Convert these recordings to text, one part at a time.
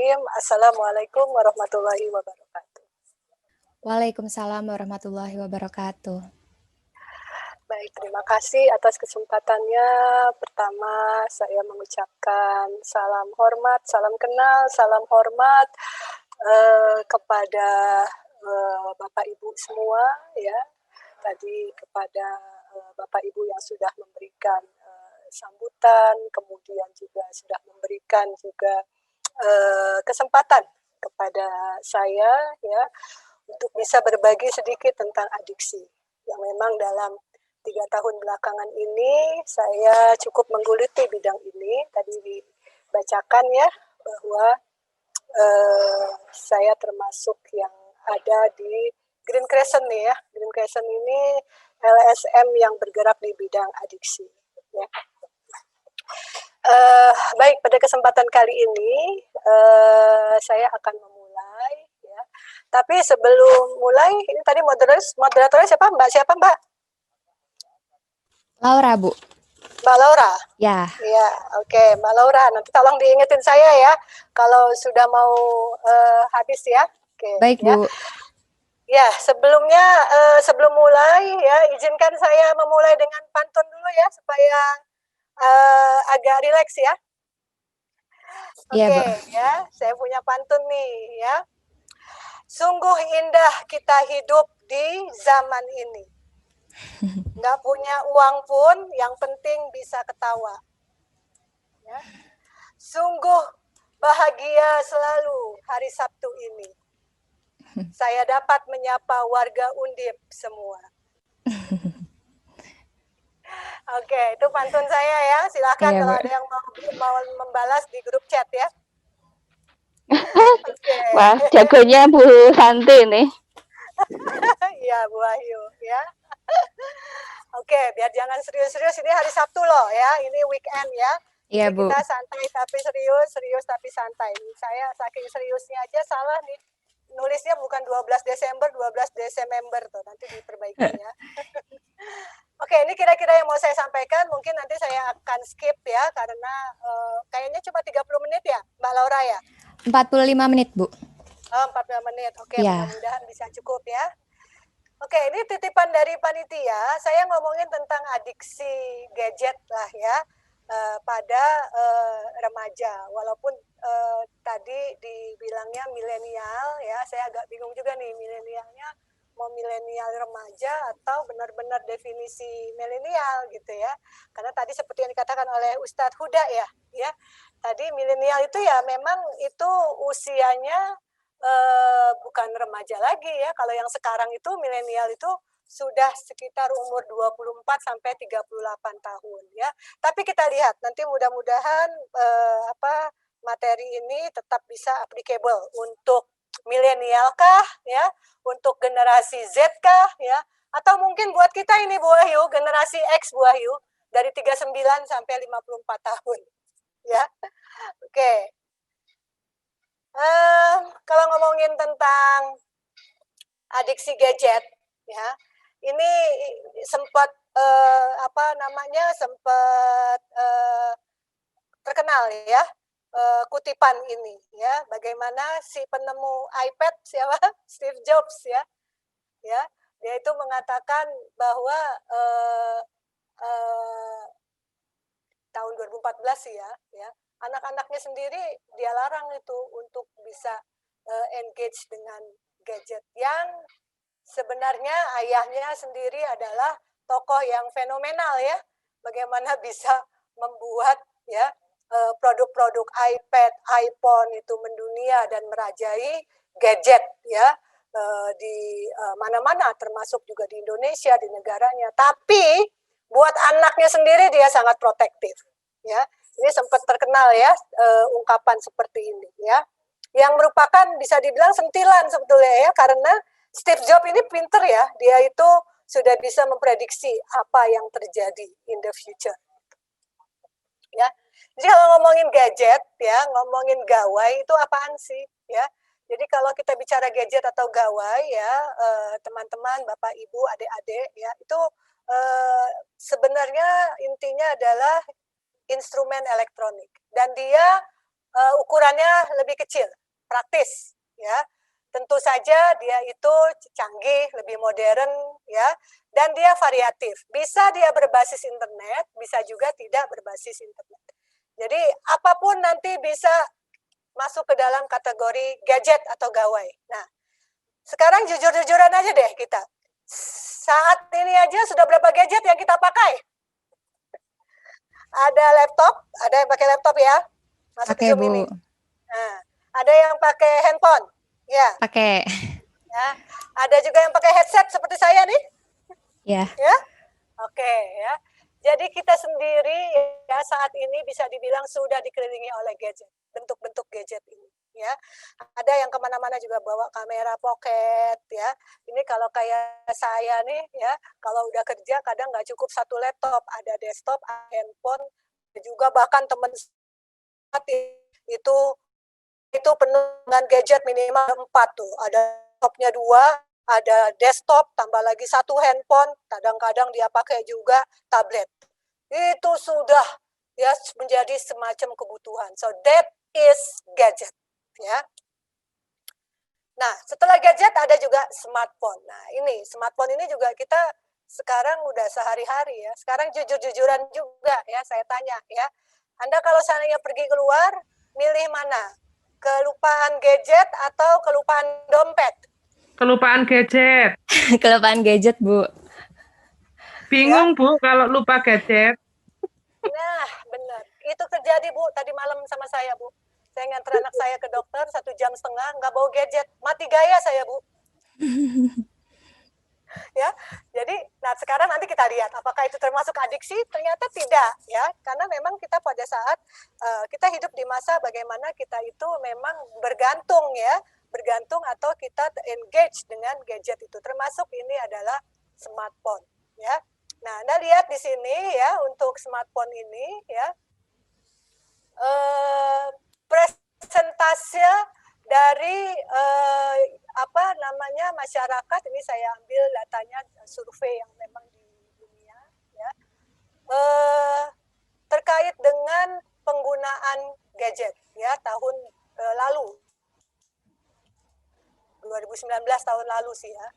Bismillahirrahmanirrahim. Assalamualaikum warahmatullahi wabarakatuh. Waalaikumsalam warahmatullahi wabarakatuh. Baik, terima kasih atas kesempatannya. Pertama, saya mengucapkan salam hormat, salam kenal, salam hormat kepada Bapak Ibu semua, ya. Tadi kepada Bapak Ibu yang sudah memberikan sambutan, kemudian juga sudah memberikan juga kesempatan kepada saya, ya, untuk bisa berbagi sedikit tentang adiksi yang memang dalam 3 tahun belakangan ini saya cukup menggeluti bidang ini. Tadi dibacakan ya bahwa saya termasuk yang ada di Green Crescent nih ya. Green Crescent ini LSM yang bergerak di bidang adiksi. Ya. Baik, pada kesempatan kali ini saya akan memulai. Ya. Tapi sebelum mulai, ini tadi moderatornya siapa? Mbak siapa Mbak? Laura, Bu. Mbak Laura? Ya. Ya, oke. Mbak Laura, nanti tolong diingetin saya ya, kalau sudah mau habis ya. Oke, baik, ya. Bu. Ya, sebelumnya, sebelum mulai ya, izinkan saya memulai dengan pantun dulu ya, supaya agak rileks ya. Oke, ya, saya punya pantun nih ya. Sungguh indah kita hidup di zaman ini. Nggak punya uang pun, yang penting bisa ketawa. Ya. Sungguh bahagia selalu hari Sabtu ini. Saya dapat menyapa warga Undip semua. Oke, itu pantun saya ya. Silakan kalau ada yang mau membalas di grup chat ya. Wah, jagonya Bu Santi nih. Iya, Bu Ayu ya. Oke, biar jangan serius-serius, ini hari Sabtu loh ya. Ini weekend ya. Iya, Jadi Bu. kita santai tapi serius, serius tapi santai. Saya saking seriusnya aja salah nih. Nulisnya bukan 12 Desember, 12 Desember tuh. Nanti diperbaiki ya. Oke, ini kira-kira yang mau saya sampaikan. Mungkin nanti saya akan skip ya, karena kayaknya cuma 30 menit ya, Mbak Laura ya? 45 menit, Bu. Oh, 45 menit. Oke, mudah-mudahan bisa cukup ya. Oke, ini titipan dari panitia. Saya ngomongin tentang adiksi gadget lah ya, pada remaja. Walaupun tadi dibilangnya milenial ya, saya agak bingung juga nih milenialnya mau milenial remaja atau benar-benar definisi milenial gitu ya. Karena tadi seperti yang dikatakan oleh Ustadz Huda ya. Tadi milenial itu ya memang itu usianya bukan remaja lagi ya. Kalau yang sekarang itu milenial itu sudah sekitar umur 24 sampai 38 tahun ya. Tapi kita lihat nanti mudah-mudahan materi ini tetap bisa applicable untuk milenial kah ya, untuk generasi Z kah ya, atau mungkin buat kita ini Bu Wahyu, generasi X Bu Wahyu, dari 39 sampai 54 tahun ya. Oke. Kalau ngomongin tentang adiksi gadget ya, ini sempat sempat terkenal ya, kutipan ini ya, bagaimana si penemu iPad siapa? Steve Jobs ya, dia itu mengatakan bahwa tahun 2014 sih ya, anak-anaknya sendiri dia larang itu untuk bisa engage dengan gadget, yang sebenarnya ayahnya sendiri adalah tokoh yang fenomenal ya, bagaimana bisa membuat ya produk-produk iPad, iPhone itu mendunia dan merajai gadget ya di mana-mana, termasuk juga di Indonesia, di negaranya. Tapi buat anaknya sendiri dia sangat protektif ya. Ini sempat terkenal ya ungkapan seperti ini ya, yang merupakan bisa dibilang sentilan sebetulnya ya, karena Steve Jobs ini pinter ya, dia itu sudah bisa memprediksi apa yang terjadi in the future ya. Jadi kalau ngomongin gadget ya, ngomongin gawai itu apaan sih ya. Jadi kalau kita bicara gadget atau gawai ya, teman-teman, Bapak, Ibu, adik-adik ya, itu sebenarnya intinya adalah instrumen elektronik, dan dia ukurannya lebih kecil, praktis, ya. Tentu saja dia itu canggih, lebih modern, ya, dan dia variatif. Bisa dia berbasis internet, bisa juga tidak berbasis internet. Jadi apapun nanti bisa masuk ke dalam kategori gadget atau gawai. Nah, sekarang jujur-jujuran aja deh kita. Saat ini aja sudah berapa gadget yang kita pakai? Ada laptop, ada yang pakai laptop ya, masuk Pakai, Zoom Bu. ini. Nah, ada yang pakai handphone, ya. Pakai. Ya. Ada juga yang pakai headset seperti saya nih, Ya. ya. Oke, ya. Jadi kita sendiri ya saat ini bisa dibilang sudah dikelilingi oleh gadget, bentuk-bentuk gadget ini. Ya, ada yang kemana-mana juga bawa kamera pocket ya. Ini kalau kayak saya nih ya, kalau udah kerja kadang nggak cukup satu laptop, ada desktop, ada handphone, juga bahkan teman itu penuh dengan gadget minimal 4 tuh. Ada laptopnya 2, ada desktop, tambah lagi satu handphone, kadang-kadang dia pakai juga tablet. Itu sudah ya menjadi semacam kebutuhan. So that is gadget, ya. Nah, setelah gadget ada juga smartphone. Nah, ini smartphone ini juga kita sekarang udah sehari-hari ya. Sekarang jujur-jujuran juga ya, saya tanya ya. Anda kalau seandainya pergi keluar, milih mana? Kelupaan gadget atau kelupaan dompet? Kelupaan gadget. Kelupaan gadget, Bu. Bingung, Bu, kalau lupa gadget. Nah, benar. Itu terjadi, Bu, tadi malam sama saya, Bu. Saya nganter anak saya ke dokter 1,5 jam, nggak bawa gadget. Mati gaya saya, Bu. Ya, jadi, nah sekarang nanti kita lihat apakah itu termasuk adiksi. Ternyata tidak, ya, karena memang kita pada saat kita hidup di masa bagaimana kita itu memang bergantung, ya, bergantung atau kita engage dengan gadget itu. Termasuk ini adalah smartphone, ya. Nah, Anda lihat di sini ya untuk smartphone ini, ya, presentase dari apa namanya masyarakat. Ini saya ambil datanya survei yang memang di dunia, ya, terkait dengan penggunaan gadget ya tahun lalu 2019 tahun lalu sih ya.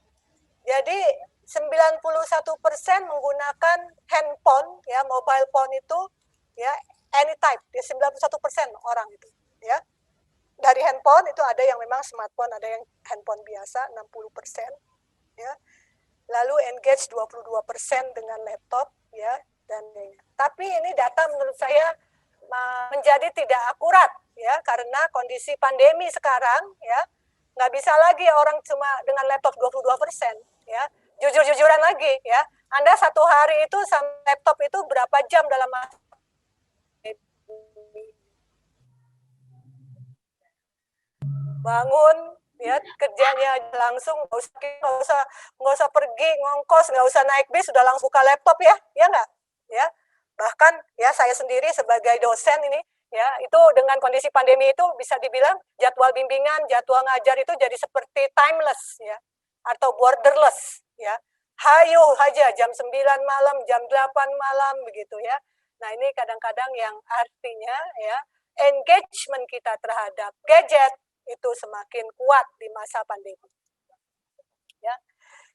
Jadi 91% menggunakan handphone ya, mobile phone itu ya any type, ya 91% orang itu ya. Dari handphone itu ada yang memang smartphone, ada yang handphone biasa 60% ya. Lalu engage 22% dengan laptop ya, dan tapi ini data menurut saya menjadi tidak akurat ya, karena kondisi pandemi sekarang ya, nggak bisa lagi orang cuma dengan laptop 22% ya. Jujur-jujuran lagi ya, Anda satu hari itu sama laptop itu berapa jam dalam bangun ya, kerjanya langsung, nggak usah pergi ngongkos, nggak usah naik bis, sudah langsung buka laptop ya, ya nggak ya. Bahkan ya saya sendiri sebagai dosen ini ya, itu dengan kondisi pandemi itu bisa dibilang jadwal bimbingan, jadwal ngajar itu jadi seperti timeless ya, atau borderless ya. Hayo aja jam 9 malam, jam 8 malam begitu ya. Nah, ini kadang-kadang yang artinya ya engagement kita terhadap gadget itu semakin kuat di masa pandemi. Ya.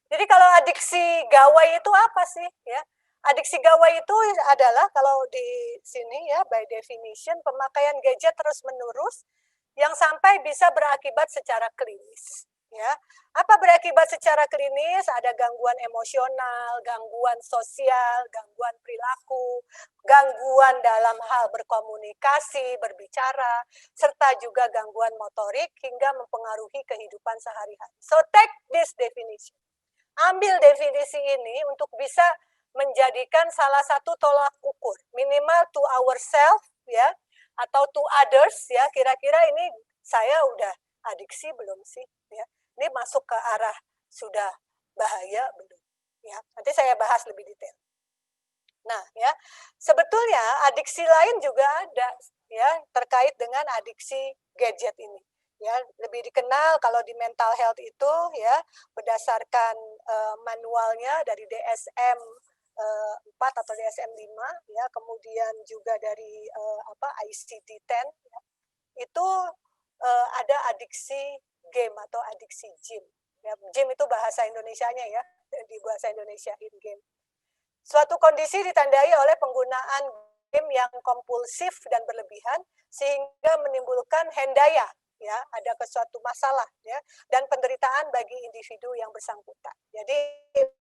Jadi kalau adiksi gawai itu apa sih ya? Adiksi gawai itu adalah kalau di sini ya by definition pemakaian gadget terus-menerus yang sampai bisa berakibat secara klinis. Ya, apa berakibat secara klinis? Ada gangguan emosional, gangguan sosial, gangguan perilaku, gangguan dalam hal berkomunikasi, berbicara, serta juga gangguan motorik hingga mempengaruhi kehidupan sehari-hari. So take this definition. Ambil definisi ini untuk bisa menjadikan salah satu tolak ukur, minimal to ourselves ya, atau to others ya, kira-kira ini saya udah adiksi belum sih ya? Ini masuk ke arah sudah bahaya belum? Ya, nanti saya bahas lebih detail. Nah, ya, sebetulnya adiksi lain juga ada ya terkait dengan adiksi gadget ini. Ya, lebih dikenal kalau di mental health itu ya berdasarkan manualnya dari DSM 4 atau DSM 5 ya, kemudian juga dari ICD-10 ya. itu ada adiksi game atau adiksi gym. Ya, gym itu bahasa Indonesianya ya, di bahasa Indonesia in game. Suatu kondisi ditandai oleh penggunaan game yang kompulsif dan berlebihan sehingga menimbulkan hendaya, ya, ada suatu masalah ya dan penderitaan bagi individu yang bersangkutan. Jadi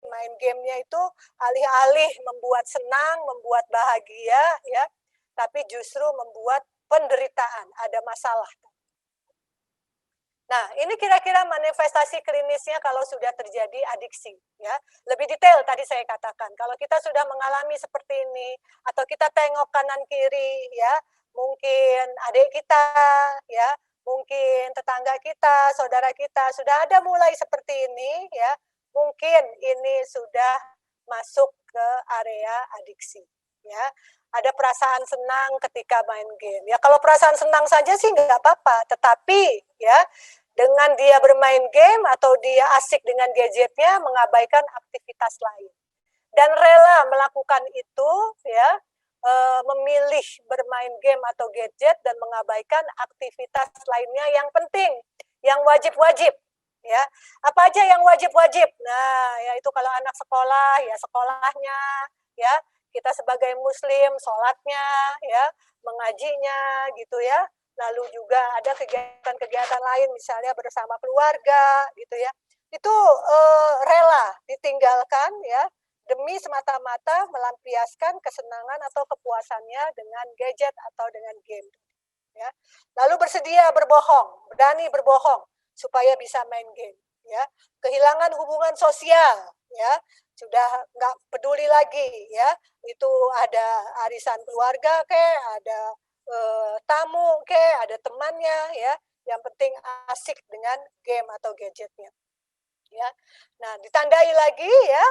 main gamenya itu alih-alih membuat senang, membuat bahagia ya, tapi justru membuat penderitaan, ada masalah. Nah, ini kira-kira manifestasi klinisnya kalau sudah terjadi adiksi, ya. Lebih detail tadi saya katakan, kalau kita sudah mengalami seperti ini, atau kita tengok kanan kiri, ya, mungkin adik kita, ya, mungkin tetangga kita, saudara kita, sudah ada mulai seperti ini, ya, mungkin ini sudah masuk ke area adiksi, ya. Ada perasaan senang ketika main game. Ya, kalau perasaan senang saja sih nggak apa-apa, tetapi ya dengan dia bermain game atau dia asik dengan gadgetnya mengabaikan aktivitas lain dan rela melakukan itu ya, memilih bermain game atau gadget dan mengabaikan aktivitas lainnya yang penting, yang wajib-wajib ya. Apa aja yang wajib-wajib? Nah, yaitu kalau anak sekolah ya sekolahnya ya, kita sebagai muslim sholatnya ya, mengajinya gitu ya. Lalu juga ada kegiatan-kegiatan lain misalnya bersama keluarga gitu ya. Itu rela ditinggalkan ya demi semata-mata melampiaskan kesenangan atau kepuasannya dengan gadget atau dengan game ya. Lalu bersedia berbohong, berani berbohong supaya bisa main game ya. Kehilangan hubungan sosial ya, sudah nggak peduli lagi ya, itu ada arisan keluarga ada tamu ada temannya ya, yang penting asik dengan game atau gadgetnya ya. Nah, ditandai lagi ya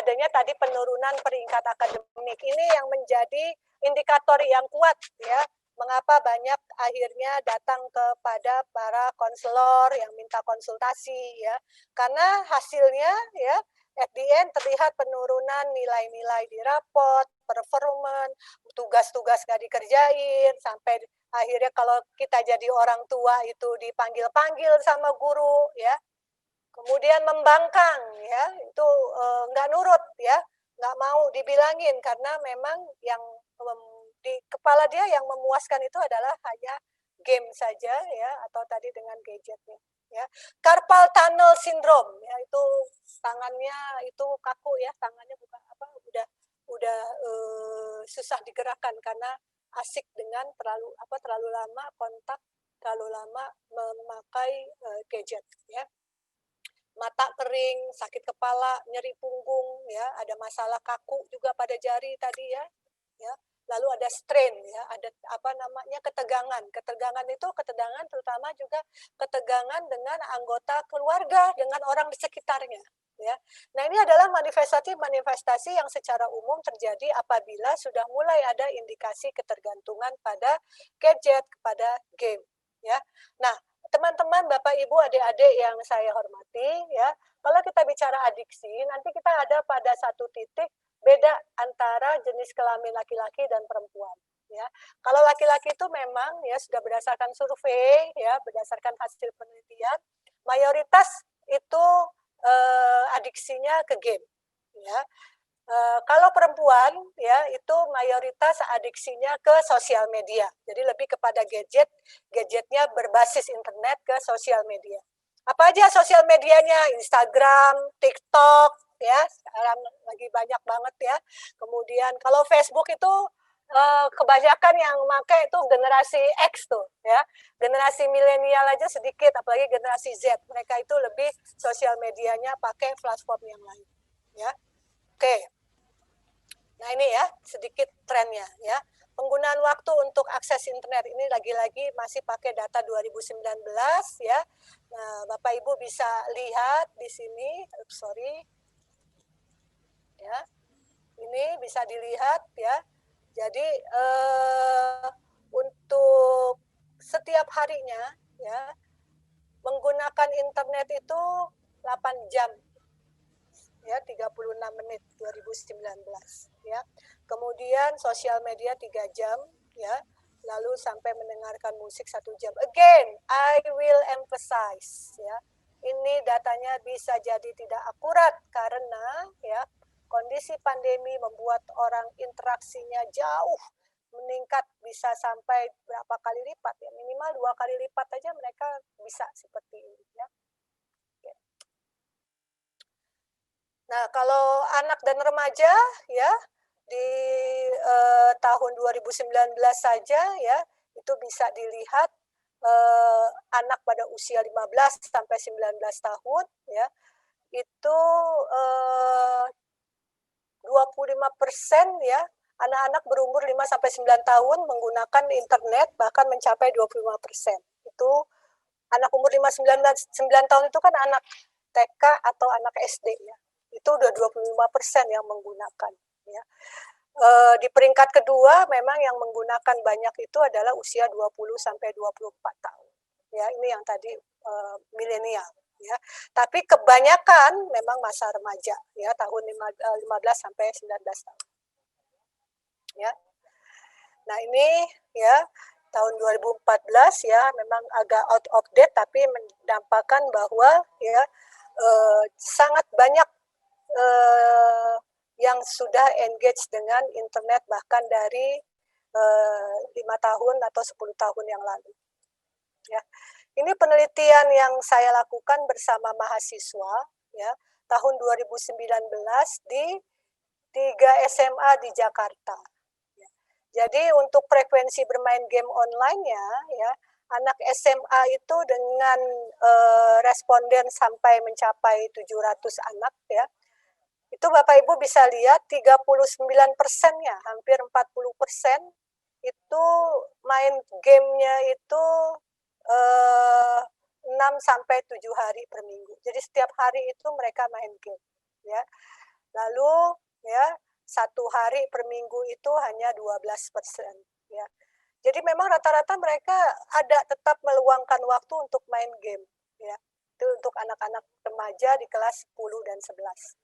adanya tadi penurunan peringkat akademik, ini yang menjadi indikator yang kuat ya, mengapa banyak akhirnya datang kepada para konselor yang minta konsultasi ya, karena hasilnya ya at the end terlihat penurunan nilai-nilai di rapot, performan, tugas-tugas gak dikerjain, sampai akhirnya kalau kita jadi orang tua itu dipanggil-panggil sama guru ya, kemudian membangkang ya, itu nggak nurut ya, nggak mau dibilangin karena memang yang di kepala dia yang memuaskan itu adalah hanya game saja ya, atau tadi dengan gadgetnya ya. Carpal tunnel syndrome ya, itu tangannya itu kaku ya, tangannya bukan apa, udah susah digerakkan karena asik dengan terlalu lama kontak, terlalu lama memakai gadget ya. Mata kering, sakit kepala, nyeri punggung ya, ada masalah kaku juga pada jari tadi ya. Ya. Lalu ada strain ya, ada ketegangan. Ketegangan itu terutama juga ketegangan dengan anggota keluarga, dengan orang di sekitarnya ya. Nah, ini adalah manifestasi yang secara umum terjadi apabila sudah mulai ada indikasi ketergantungan pada gadget, kepada game ya. Nah, teman-teman, Bapak, Ibu, adik-adik yang saya hormati ya, kalau kita bicara adiksi, nanti kita ada pada satu titik beda antara jenis kelamin laki-laki dan perempuan ya. Kalau laki-laki itu memang ya sudah berdasarkan survei ya, berdasarkan hasil penelitian, mayoritas itu adiksinya ke game ya. Kalau perempuan ya itu mayoritas adiksinya ke sosial media, jadi lebih kepada gadgetnya berbasis internet ke sosial media. Apa aja sosial medianya? Instagram, TikTok ya, sekarang lagi banyak banget ya. Kemudian kalau Facebook itu kebanyakan yang pakai itu generasi X tuh ya, generasi milenial aja sedikit, apalagi generasi Z, mereka itu lebih sosial medianya pakai platform yang lain ya. Oke. Nah, ini ya sedikit trennya ya. Penggunaan waktu untuk akses internet ini lagi-lagi masih pakai data 2019 ya. Nah, Bapak Ibu bisa lihat di sini, ya. Ini bisa dilihat ya. Jadi untuk setiap harinya ya menggunakan internet itu 8 jam ya, 36 menit 2019 ya. Kemudian sosial media 3 jam ya. lalu sampai mendengarkan musik 1 jam. Again, I will emphasize, ya, ini datanya bisa jadi tidak akurat karena ya kondisi pandemi membuat orang interaksinya jauh meningkat, bisa sampai berapa kali lipat ya, minimal 2 kali lipat aja mereka bisa seperti ini ya. Nah, kalau anak dan remaja ya di tahun 2019 saja ya itu bisa dilihat anak pada usia 15 sampai 19 tahun ya itu 25% ya anak-anak berumur 5 sampai 9 tahun menggunakan internet, bahkan mencapai 25%. Itu anak umur 9 tahun itu kan anak TK atau anak SD ya. Itu udah 25% yang menggunakan ya. Di peringkat kedua memang yang menggunakan banyak itu adalah usia 20 sampai 24 tahun. Ya, ini yang tadi milenial ya. Tapi kebanyakan memang masa remaja ya, tahun 15 sampai 19 tahun. Ya. Nah, ini ya tahun 2014 ya memang agak out of date tapi mendampakkan bahwa ya sangat banyak yang sudah engage dengan internet bahkan dari 5 tahun atau 10 tahun yang lalu. Ya. Ini penelitian yang saya lakukan bersama mahasiswa ya tahun 2019 di 3 SMA di Jakarta. Ya. Jadi untuk frekuensi bermain game online-nya ya anak SMA itu dengan responden sampai mencapai 700 anak ya. Itu Bapak Ibu bisa lihat 39%-nya, hampir 40% itu main gamenya itu 6 sampai 7 hari per minggu. Jadi setiap hari itu mereka main game ya. Lalu ya 1 hari per minggu itu hanya 12% ya. Jadi memang rata-rata mereka ada tetap meluangkan waktu untuk main game ya. Itu untuk anak-anak remaja di kelas 10 dan 11.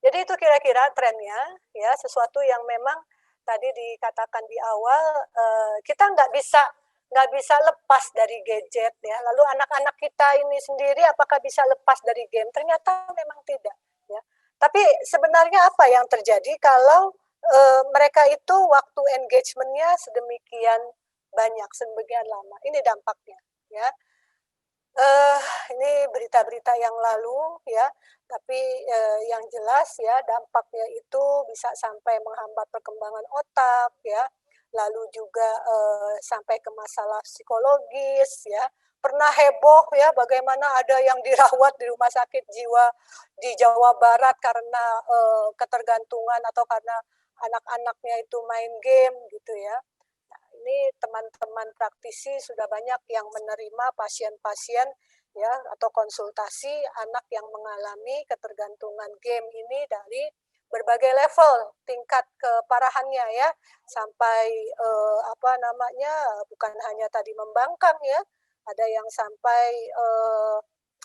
Jadi itu kira-kira trennya ya, sesuatu yang memang tadi dikatakan di awal kita nggak bisa lepas dari gadget ya. Lalu anak-anak kita ini sendiri apakah bisa lepas dari game? Ternyata memang tidak ya. Tapi sebenarnya apa yang terjadi kalau mereka itu waktu engagement-nya sedemikian banyak, sedemikian lama? Ini dampaknya ya. Ini berita-berita yang lalu ya, tapi yang jelas ya dampaknya itu bisa sampai menghambat perkembangan otak ya, lalu juga sampai ke masalah psikologis ya. Pernah heboh ya bagaimana ada yang dirawat di rumah sakit jiwa di Jawa Barat karena ketergantungan atau karena anak-anaknya itu main game gitu ya. Ini teman-teman praktisi sudah banyak yang menerima pasien-pasien ya atau konsultasi anak yang mengalami ketergantungan game ini dari berbagai level tingkat keparahannya ya sampai bukan hanya tadi membangkang ya, ada yang sampai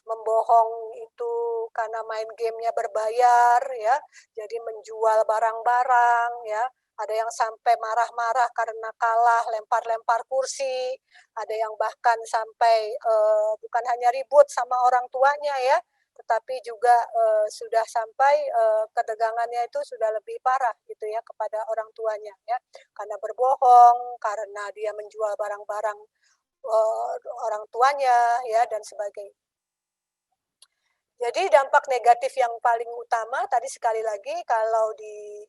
membohong itu karena main gamenya berbayar ya, jadi menjual barang-barang ya. Ada yang sampai marah-marah karena kalah, lempar-lempar kursi. Ada yang bahkan sampai bukan hanya ribut sama orang tuanya ya, tetapi juga sudah sampai ketegangannya itu sudah lebih parah gitu ya kepada orang tuanya ya, karena berbohong, karena dia menjual barang-barang orang tuanya ya dan sebagainya. Jadi dampak negatif yang paling utama tadi sekali lagi kalau di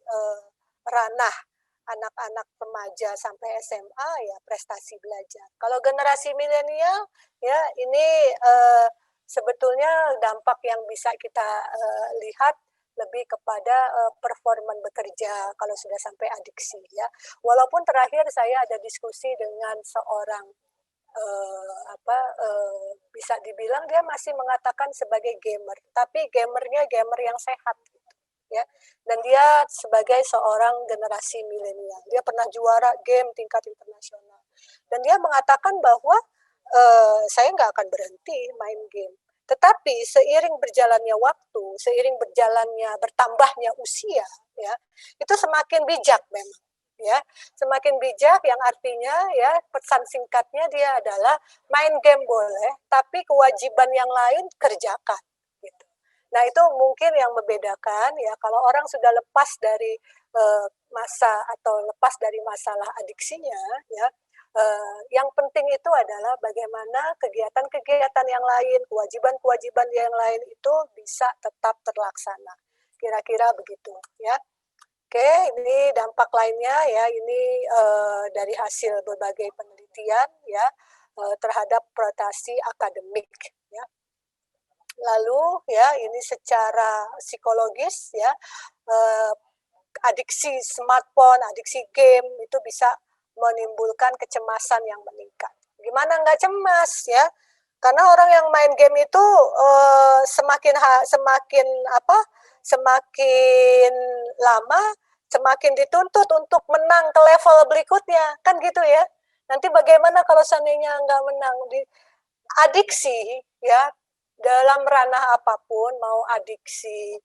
ranah anak-anak remaja sampai SMA ya prestasi belajar. Kalau generasi milenial ya ini sebetulnya dampak yang bisa kita lihat lebih kepada performan bekerja kalau sudah sampai adiksi ya. Walaupun terakhir saya ada diskusi dengan seorang bisa dibilang dia masih mengatakan sebagai gamer, tapi gamernya gamer yang sehat. Ya, dan dia sebagai seorang generasi milenial, dia pernah juara game tingkat internasional, dan dia mengatakan bahwa saya nggak akan berhenti main game, tetapi seiring berjalannya waktu, seiring bertambahnya usia, ya itu semakin bijak memang, ya. Semakin bijak yang artinya ya pesan singkatnya dia adalah main game boleh, tapi kewajiban yang lain kerjakan gitu. Nah, itu mungkin yang membedakan ya kalau orang sudah lepas dari masa atau lepas dari masalah adiksinya ya. Yang penting itu adalah bagaimana kegiatan-kegiatan yang lain, kewajiban-kewajiban yang lain itu bisa tetap terlaksana. Kira-kira begitu ya. Oke, ini dampak lainnya ya, ini dari hasil berbagai penelitian ya terhadap prestasi akademik ya. Lalu ya ini secara psikologis ya adiksi smartphone, adiksi game itu bisa menimbulkan kecemasan yang meningkat. Gimana nggak cemas ya? Karena orang yang main game itu semakin lama semakin dituntut untuk menang ke level berikutnya, kan gitu ya. Nanti bagaimana kalau seandainya nggak menang di adiksi ya dalam ranah apapun, mau adiksi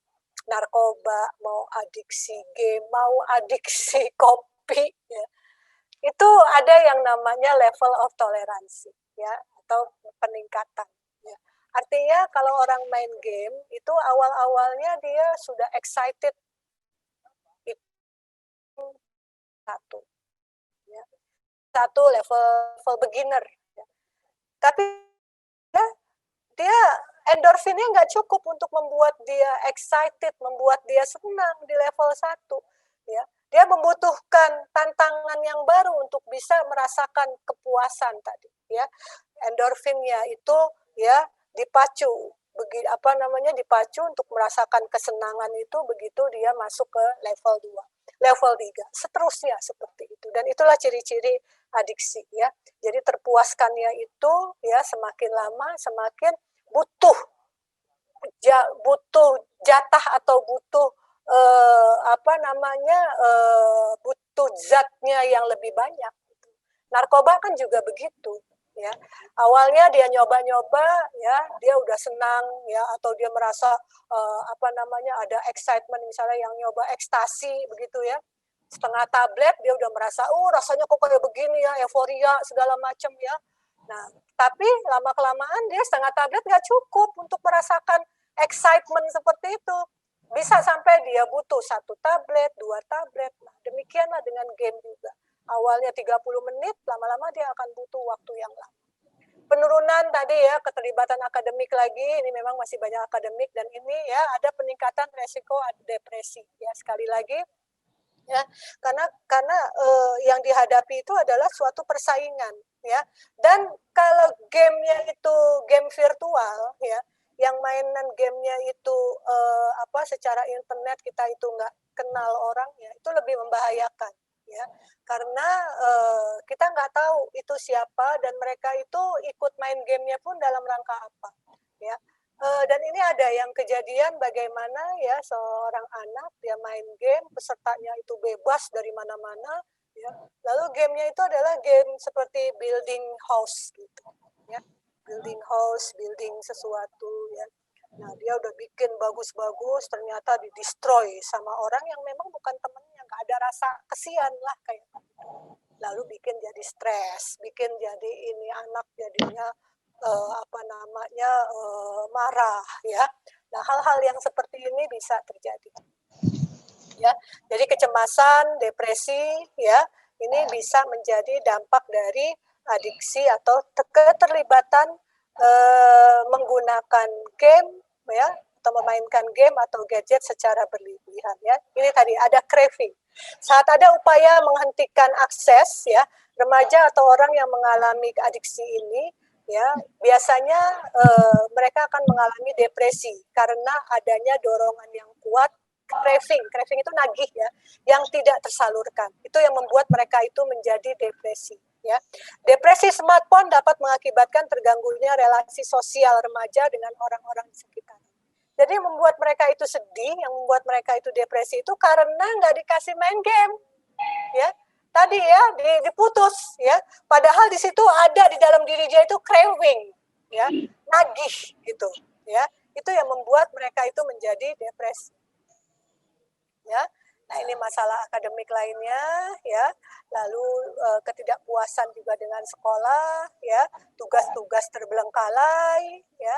narkoba, mau adiksi game, mau adiksi kopi ya. Itu ada yang namanya level of toleransi ya atau peningkatan ya. Artinya kalau orang main game itu awal-awalnya dia sudah excited itu satu ya. Satu level beginner ya. Tapi ya, dia endorfinnya nggak cukup untuk membuat dia excited, membuat dia senang di level 1 ya. Dia membutuhkan tantangan yang baru untuk bisa merasakan kepuasan tadi ya. Endorfinnya itu ya dipacu dipacu untuk merasakan kesenangan itu begitu dia masuk ke level 2, level 3, seterusnya seperti itu. Dan itulah ciri-ciri adiksi ya. Jadi terpuaskannya itu ya semakin lama semakin butuh jatah atau butuh butuh zatnya yang lebih banyak. Narkoba kan juga begitu ya. Awalnya dia nyoba-nyoba ya, dia udah senang ya atau dia merasa ada excitement, misalnya yang nyoba ekstasi begitu ya. Setengah tablet dia udah merasa rasanya kok kayak begini ya, euforia segala macam ya. Nah, tapi lama-kelamaan dia setengah tablet nggak cukup untuk merasakan excitement seperti itu. Bisa sampai dia butuh 1 tablet, 2 tablet. Nah, demikianlah dengan game juga. Awalnya 30 menit, lama-lama dia akan butuh waktu yang lama. Penurunan tadi ya, keterlibatan akademik lagi, ini memang masih banyak akademik, dan ini ya ada peningkatan resiko depresi. Ya, sekali lagi, ya karena yang dihadapi itu adalah suatu persaingan ya, dan kalau gamenya itu game virtual ya, yang mainan gamenya itu secara internet kita itu nggak kenal orangnya, itu lebih membahayakan ya, karena kita nggak tahu itu siapa dan mereka itu ikut main gamenya pun dalam rangka apa ya. Dan ini ada yang kejadian bagaimana ya seorang anak dia main game, pesertanya itu bebas dari mana-mana ya. Lalu gamenya itu adalah game seperti building house gitu ya. Building house, building sesuatu ya. Nah, dia udah bikin bagus-bagus, ternyata di-destroy sama orang yang memang bukan temennya, nggak ada rasa kesian lah kayak gitu. Lalu bikin jadi stres, bikin jadi ini anak jadinya marah ya. Nah, hal-hal yang seperti ini bisa terjadi ya. Jadi kecemasan, depresi ya, ini bisa menjadi dampak dari adiksi atau keterlibatan menggunakan game ya, atau memainkan game atau gadget secara berlebihan ya. Ini tadi ada craving. Saat ada upaya menghentikan akses ya, remaja atau orang yang mengalami adiksi ini ya biasanya mereka akan mengalami depresi karena adanya dorongan yang kuat, craving itu nagih ya, yang tidak tersalurkan. Itu yang membuat mereka itu menjadi depresi ya. Depresi smartphone dapat mengakibatkan terganggunya relasi sosial remaja dengan orang-orang di sekitar. Jadi membuat mereka itu sedih, yang membuat mereka itu depresi itu karena nggak dikasih main game ya. Tadi ya diputus ya, padahal di situ ada di dalam diri dia itu craving ya, nagih gitu ya. Itu yang membuat mereka itu menjadi depresi ya. Nah, ini masalah akademik lainnya, ya. Lalu ketidakpuasan juga dengan sekolah, ya. Tugas-tugas terbelengkalai, ya.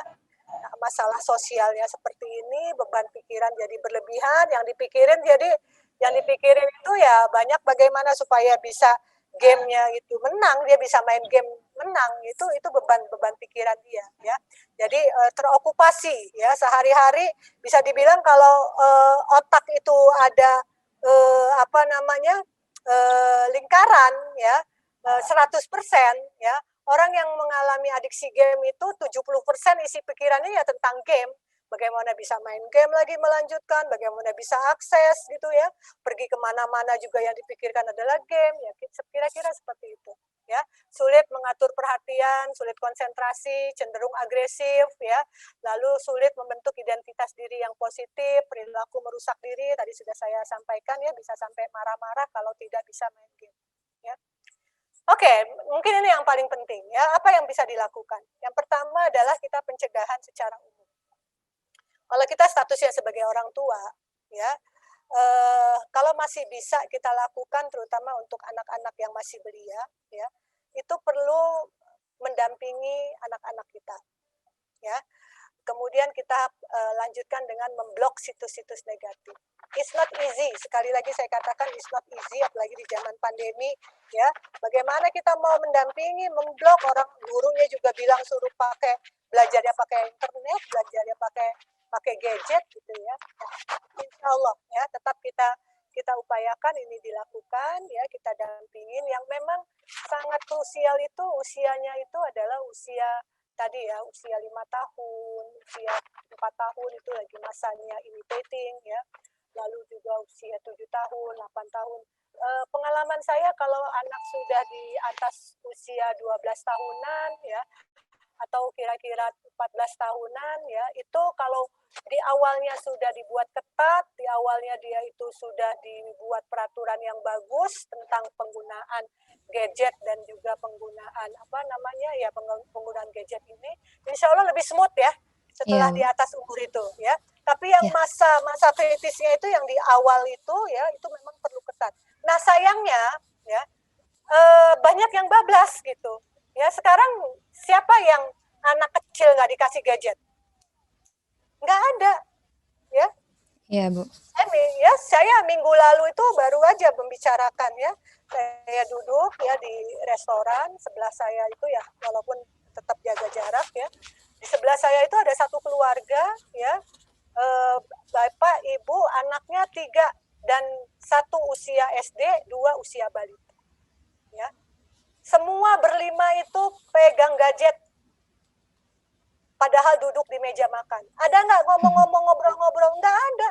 Nah, masalah sosialnya seperti ini, beban pikiran jadi berlebihan, yang dipikirin itu ya banyak bagaimana supaya bisa gamenya itu menang, dia bisa main game menang, itu beban pikiran dia, ya. Jadi terokupasi, ya, sehari-hari bisa dibilang kalau otak itu ada lingkaran, ya, 100%, ya. Orang yang mengalami adiksi game itu 70% isi pikirannya ya tentang game. Bagaimana bisa main game lagi melanjutkan, bagaimana bisa akses gitu ya, pergi kemana-mana juga yang dipikirkan adalah game, ya kira-kira seperti itu. Ya, sulit mengatur perhatian, sulit konsentrasi, cenderung agresif, ya, lalu sulit membentuk identitas diri yang positif, perilaku merusak diri, tadi sudah saya sampaikan ya, bisa sampai marah-marah kalau tidak bisa main game. Ya. Oke, mungkin ini yang paling penting ya. Apa yang bisa dilakukan? Yang pertama adalah kita pencegahan secara umum. Kalau kita statusnya sebagai orang tua, ya, kalau masih bisa kita lakukan, terutama untuk anak-anak yang masih belia, ya, itu perlu mendampingi anak-anak kita, ya. Kemudian kita lanjutkan dengan memblok situs-situs negatif. It's not easy. Sekali lagi saya katakan it's not easy, apalagi di zaman pandemi, ya. Bagaimana kita mau mendampingi, memblok, orang gurunya juga bilang suruh belajarnya pakai internet, belajarnya pakai gadget gitu ya. Insya Allah ya, tetap kita upayakan ini dilakukan ya, kita dampingin. Yang memang sangat krusial itu usianya itu adalah usia tadi ya, usia 5 tahun, usia 4 tahun itu lagi masanya imitating ya. Lalu juga usia 7 tahun, 8 tahun. Pengalaman saya kalau anak sudah di atas usia 12 tahunan ya, atau kira-kira 14 tahunan ya, itu kalau di awalnya sudah dibuat ketat, di awalnya dia itu sudah dibuat peraturan yang bagus tentang penggunaan gadget dan juga penggunaan penggunaan gadget ini, insya Allah lebih smooth ya setelah di atas umur itu ya. Tapi yang masa kritisnya itu yang di awal itu ya, itu memang perlu ketat. Nah sayangnya ya, banyak yang bablas gitu. Ya sekarang siapa yang anak kecil nggak dikasih gadget? Nggak ada, ya. Iya, Bu. Saya minggu lalu itu baru aja membicarakan ya. Saya duduk ya di restoran, sebelah saya itu ya, walaupun tetap jaga jarak ya. Di sebelah saya itu ada satu keluarga ya, bapak, ibu, anaknya 3 dan 1 usia SD, 2 usia balita. Ya. Semua berlima itu pegang gadget. Padahal duduk di meja makan. Ada nggak ngomong-ngomong, ngobrol-ngobrol? Nggak ada.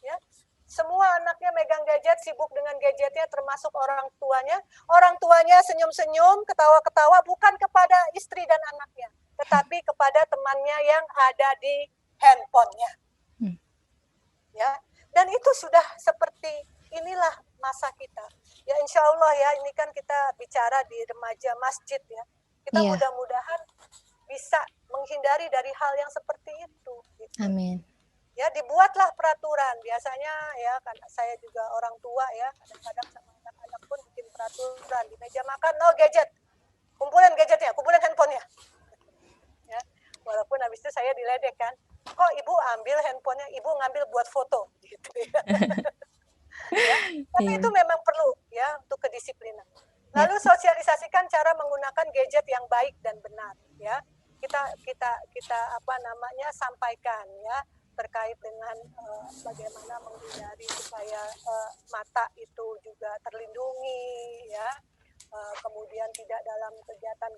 Ya. Semua anaknya megang gadget, sibuk dengan gadgetnya, termasuk orang tuanya. Orang tuanya senyum-senyum, ketawa-ketawa, bukan kepada istri dan anaknya, tetapi kepada temannya yang ada di handphonenya. Ya. Dan itu sudah seperti inilah masa kita. Ya insya Allah ya, ini kan kita bicara di remaja masjid ya. Kita mudah-mudahan bisa menghindari dari hal yang seperti itu. Gitu. Amin. Ya dibuatlah peraturan. Biasanya ya kan saya juga orang tua ya, kadang-kadang sama anak-anak pun bikin peraturan di meja makan no gadget. Kumpulin gadgetnya, kumpulin handphonenya. Ya, walaupun habis itu saya diledek kan. Kok ibu ambil handphonenya, ibu ngambil buat foto gitu ya. Ya, tapi itu memang perlu ya untuk kedisiplinan. Lalu sosialisasikan cara menggunakan gadget yang baik dan benar ya. Kita sampaikan ya terkait dengan bagaimana menghindari supaya mata itu juga terlindungi ya. Kemudian tidak dalam kegiatan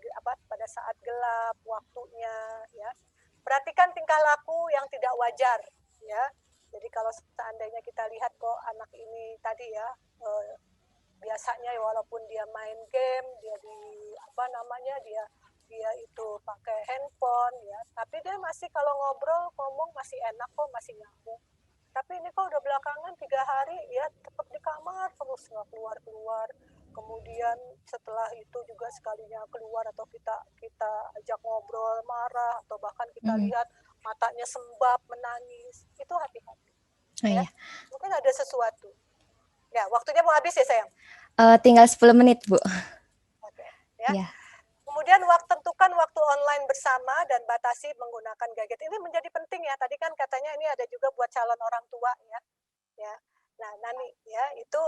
pada saat gelap waktunya ya. Perhatikan tingkah laku yang tidak wajar ya. Jadi kalau seandainya kita lihat kok anak ini tadi ya biasanya walaupun dia main game, dia dia itu pakai handphone ya, tapi dia masih kalau ngomong masih enak kok, masih nyambung. Tapi ini kok udah belakangan 3 hari ya tetap di kamar terus nggak keluar. Kemudian setelah itu juga sekalinya keluar atau kita ajak ngobrol marah atau bahkan kita lihat matanya sembab menangis, itu hati-hati Oh Ya, iya. mungkin ada sesuatu. Ya, waktunya mau habis ya sayang. Tinggal 10 menit, Bu. Oke, ya. Ya. Kemudian tentukan waktu online bersama dan batasi menggunakan gadget. Ini menjadi penting ya. Tadi kan katanya ini ada juga buat calon orang tua ya. Ya. Nah, Nani ya, itu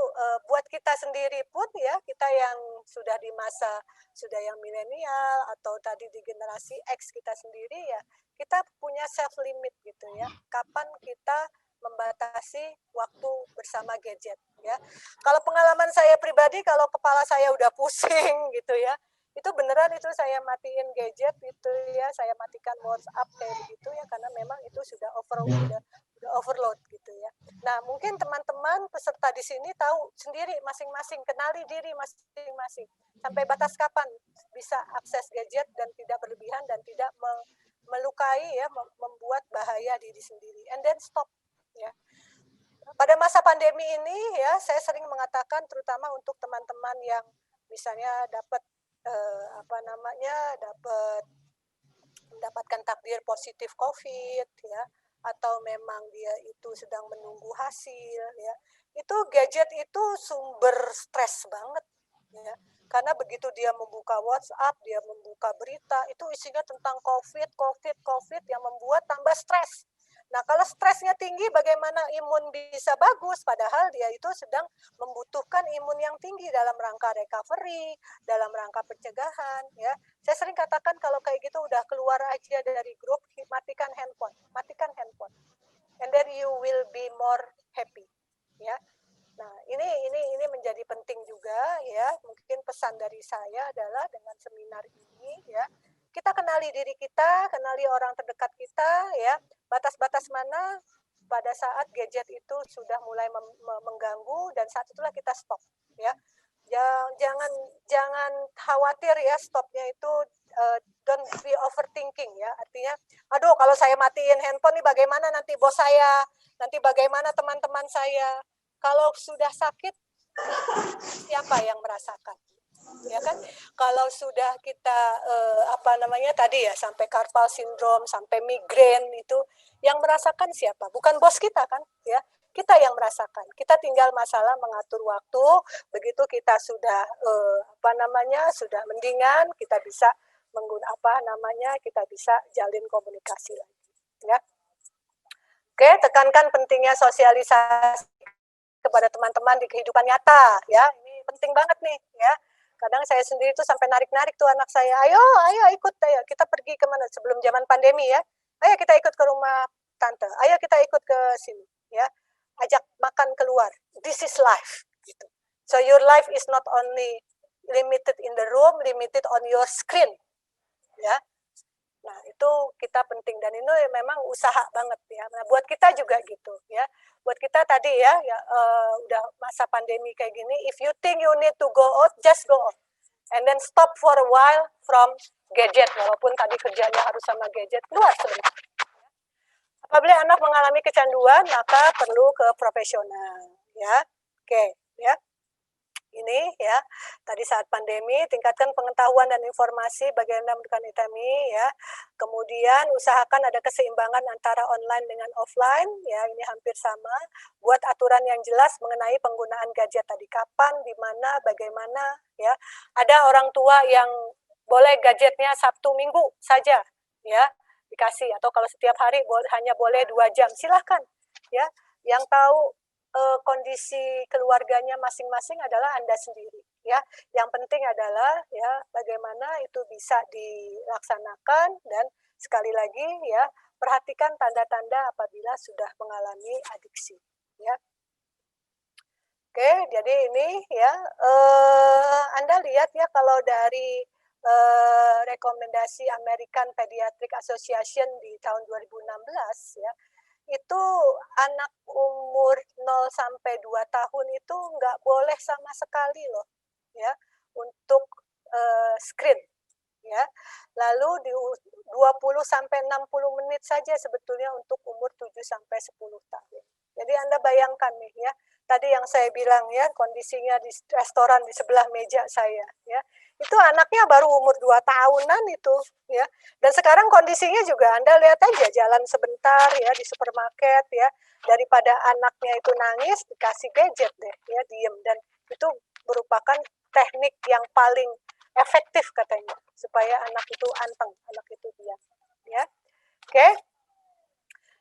buat kita sendiri pun ya, kita yang sudah di masa sudah yang milenial atau tadi di generasi X kita sendiri ya, kita punya self limit gitu ya. Kapan kita membatasi waktu bersama gadget ya. Kalau pengalaman saya pribadi, kalau kepala saya udah pusing gitu ya, itu beneran itu saya matiin gadget gitu ya, saya matikan WhatsApp kayak begitu ya, karena memang itu sudah overload gitu ya. Nah, mungkin teman-teman peserta di sini tahu sendiri masing-masing, kenali diri masing-masing. Sampai batas kapan bisa akses gadget dan tidak berlebihan dan tidak melukai ya, membuat bahaya diri sendiri. And then stop ya. Pada masa pandemi ini ya, saya sering mengatakan terutama untuk teman-teman yang misalnya dapat dapat mendapatkan takdir positif COVID ya, atau memang dia itu sedang menunggu hasil ya, itu gadget itu sumber stres banget ya, karena begitu dia membuka WhatsApp, dia membuka berita, itu isinya tentang COVID yang membuat tambah stres. Nah, kalau stresnya tinggi, bagaimana imun bisa bagus? Padahal dia itu sedang membutuhkan imun yang tinggi dalam rangka recovery, dalam rangka pencegahan. Ya, saya sering katakan kalau kayak gitu udah keluar aja dari grup, matikan handphone, and then you will be more happy. Ya, nah ini menjadi penting juga ya. Mungkin pesan dari saya adalah dengan seminar ini ya, kita kenali diri kita, kenali orang terdekat kita ya, batas-batas mana pada saat gadget itu sudah mulai mengganggu, dan saat itulah kita stop ya. Jangan khawatir ya, stopnya itu don't be overthinking ya, artinya aduh kalau saya matiin handphone nih bagaimana nanti bos saya, nanti bagaimana teman-teman saya. Kalau sudah sakit, siapa yang merasakan? Ya kan, kalau sudah kita tadi ya, sampai carpal syndrome, sampai migrain, itu yang merasakan siapa? Bukan bos kita kan ya, kita yang merasakan. Kita tinggal masalah mengatur waktu. Begitu kita sudah sudah mendingan, kita bisa kita bisa jalin komunikasi lagi ya. Oke, tekankan pentingnya sosialisasi kepada teman-teman di kehidupan nyata ya, ini penting banget nih ya. Kadang saya sendiri tuh sampai narik-narik tuh anak saya, ayo ikut, ayo kita pergi kemana, sebelum zaman pandemi ya, ayo kita ikut ke rumah tante, ayo kita ikut ke sini ya, ajak makan keluar, this is life gitu. So your life is not only limited in the room, limited on your screen ya. Nah, itu kita penting, dan ini memang usaha banget ya. Nah, buat kita juga gitu ya. Buat kita tadi ya, udah masa pandemi kayak gini, if you think you need to go out, just go out. And then stop for a while from gadget, walaupun tadi kerjanya harus sama gadget, keluar sebentar. Apabila anak mengalami kecanduan, maka perlu ke profesional ya. Oke, ya. Ini ya, tadi saat pandemi, tingkatkan pengetahuan dan informasi bagaimana mendapatkan vitamin ya. Kemudian usahakan ada keseimbangan antara online dengan offline ya, ini hampir sama. Buat aturan yang jelas mengenai penggunaan gadget tadi, kapan, di mana, bagaimana ya. Ada orang tua yang boleh gadgetnya Sabtu Minggu saja ya dikasih, atau kalau setiap hari hanya boleh 2 jam, silahkan ya. Yang tahu kondisi keluarganya masing-masing adalah Anda sendiri ya. Yang penting adalah ya bagaimana itu bisa dilaksanakan, dan sekali lagi ya, perhatikan tanda-tanda apabila sudah mengalami adiksi ya. Oke, jadi ini ya, Anda lihat ya, kalau dari rekomendasi American Pediatric Association di tahun 2016 ya, itu anak umur 0 sampai 2 tahun itu nggak boleh sama sekali loh ya untuk screen ya. Lalu di 20 sampai 60 menit saja sebetulnya untuk umur 7 sampai 10 tahun. Jadi Anda bayangkan nih ya, tadi yang saya bilang ya, kondisinya di restoran di sebelah meja saya ya. itu anaknya baru umur 2 tahunan itu, ya. Dan sekarang kondisinya juga Anda lihat aja jalan sebentar ya di supermarket ya, daripada anaknya itu nangis dikasih gadget deh ya, diem. Dan itu merupakan teknik yang paling efektif katanya supaya anak itu anteng, anak itu diam, ya. Oke.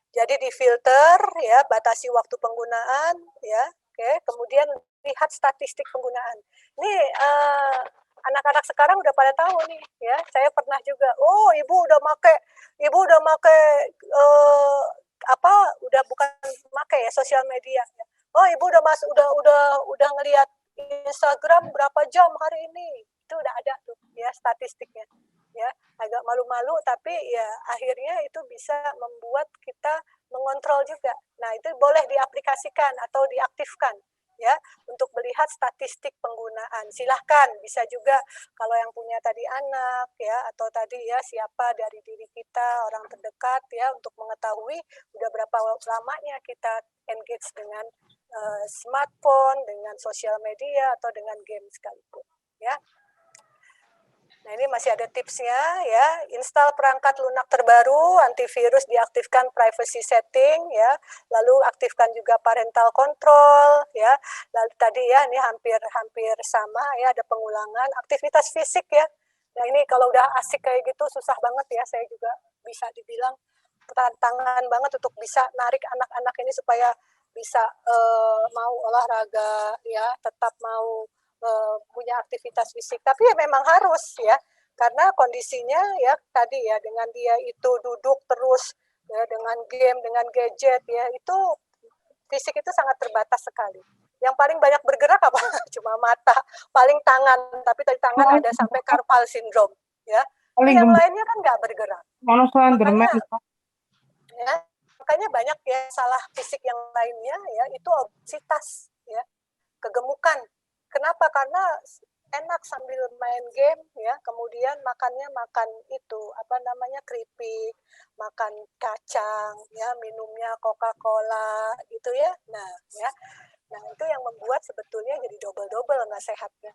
Jadi difilter ya, batasi waktu penggunaan ya. Oke, kemudian lihat statistik penggunaan. Ini anak-anak sekarang udah pada tahu nih ya. Saya pernah juga, oh ibu udah make udah bukan make ya sosial media. Oh, ibu udah masuk udah ngelihat Instagram berapa jam hari ini. Itu udah ada tuh ya statistiknya. Ya, agak malu-malu tapi ya akhirnya itu bisa membuat kita mengontrol juga. Nah, itu boleh diaplikasikan atau diaktifkan ya untuk melihat statistik penggunaan. Silahkan bisa juga kalau yang punya tadi anak ya atau tadi ya siapa dari diri kita orang terdekat ya untuk mengetahui udah berapa lamanya kita engage dengan smartphone, dengan sosial media atau dengan game sekalipun ya. Nah, ini masih ada tipsnya ya. Install perangkat lunak terbaru, antivirus diaktifkan privacy setting ya. Lalu aktifkan juga parental control ya. Lalu tadi ya ini hampir sama ya, ada pengulangan aktivitas fisik ya. Nah, ini kalau udah asik kayak gitu susah banget ya. Saya juga bisa dibilang tantangan banget untuk bisa narik anak-anak ini supaya bisa mau olahraga ya, tetap mau punya aktivitas fisik, tapi ya memang harus ya, karena kondisinya ya tadi ya dengan dia itu duduk terus ya dengan game, dengan gadget ya itu fisik itu sangat terbatas sekali. Yang paling banyak bergerak apa? Cuma mata, paling tangan, tapi dari tangan ada sampai carpal syndrome ya. Yang lainnya kan nggak bergerak. Makanya banyak ya salah fisik yang lainnya ya itu obesitas ya, kegemukan. Kenapa? Karena enak sambil main game ya, kemudian makannya makan itu keripik, makan kacang ya, minumnya Coca-Cola gitu ya. Nah itu yang membuat sebetulnya jadi double nggak sehatnya.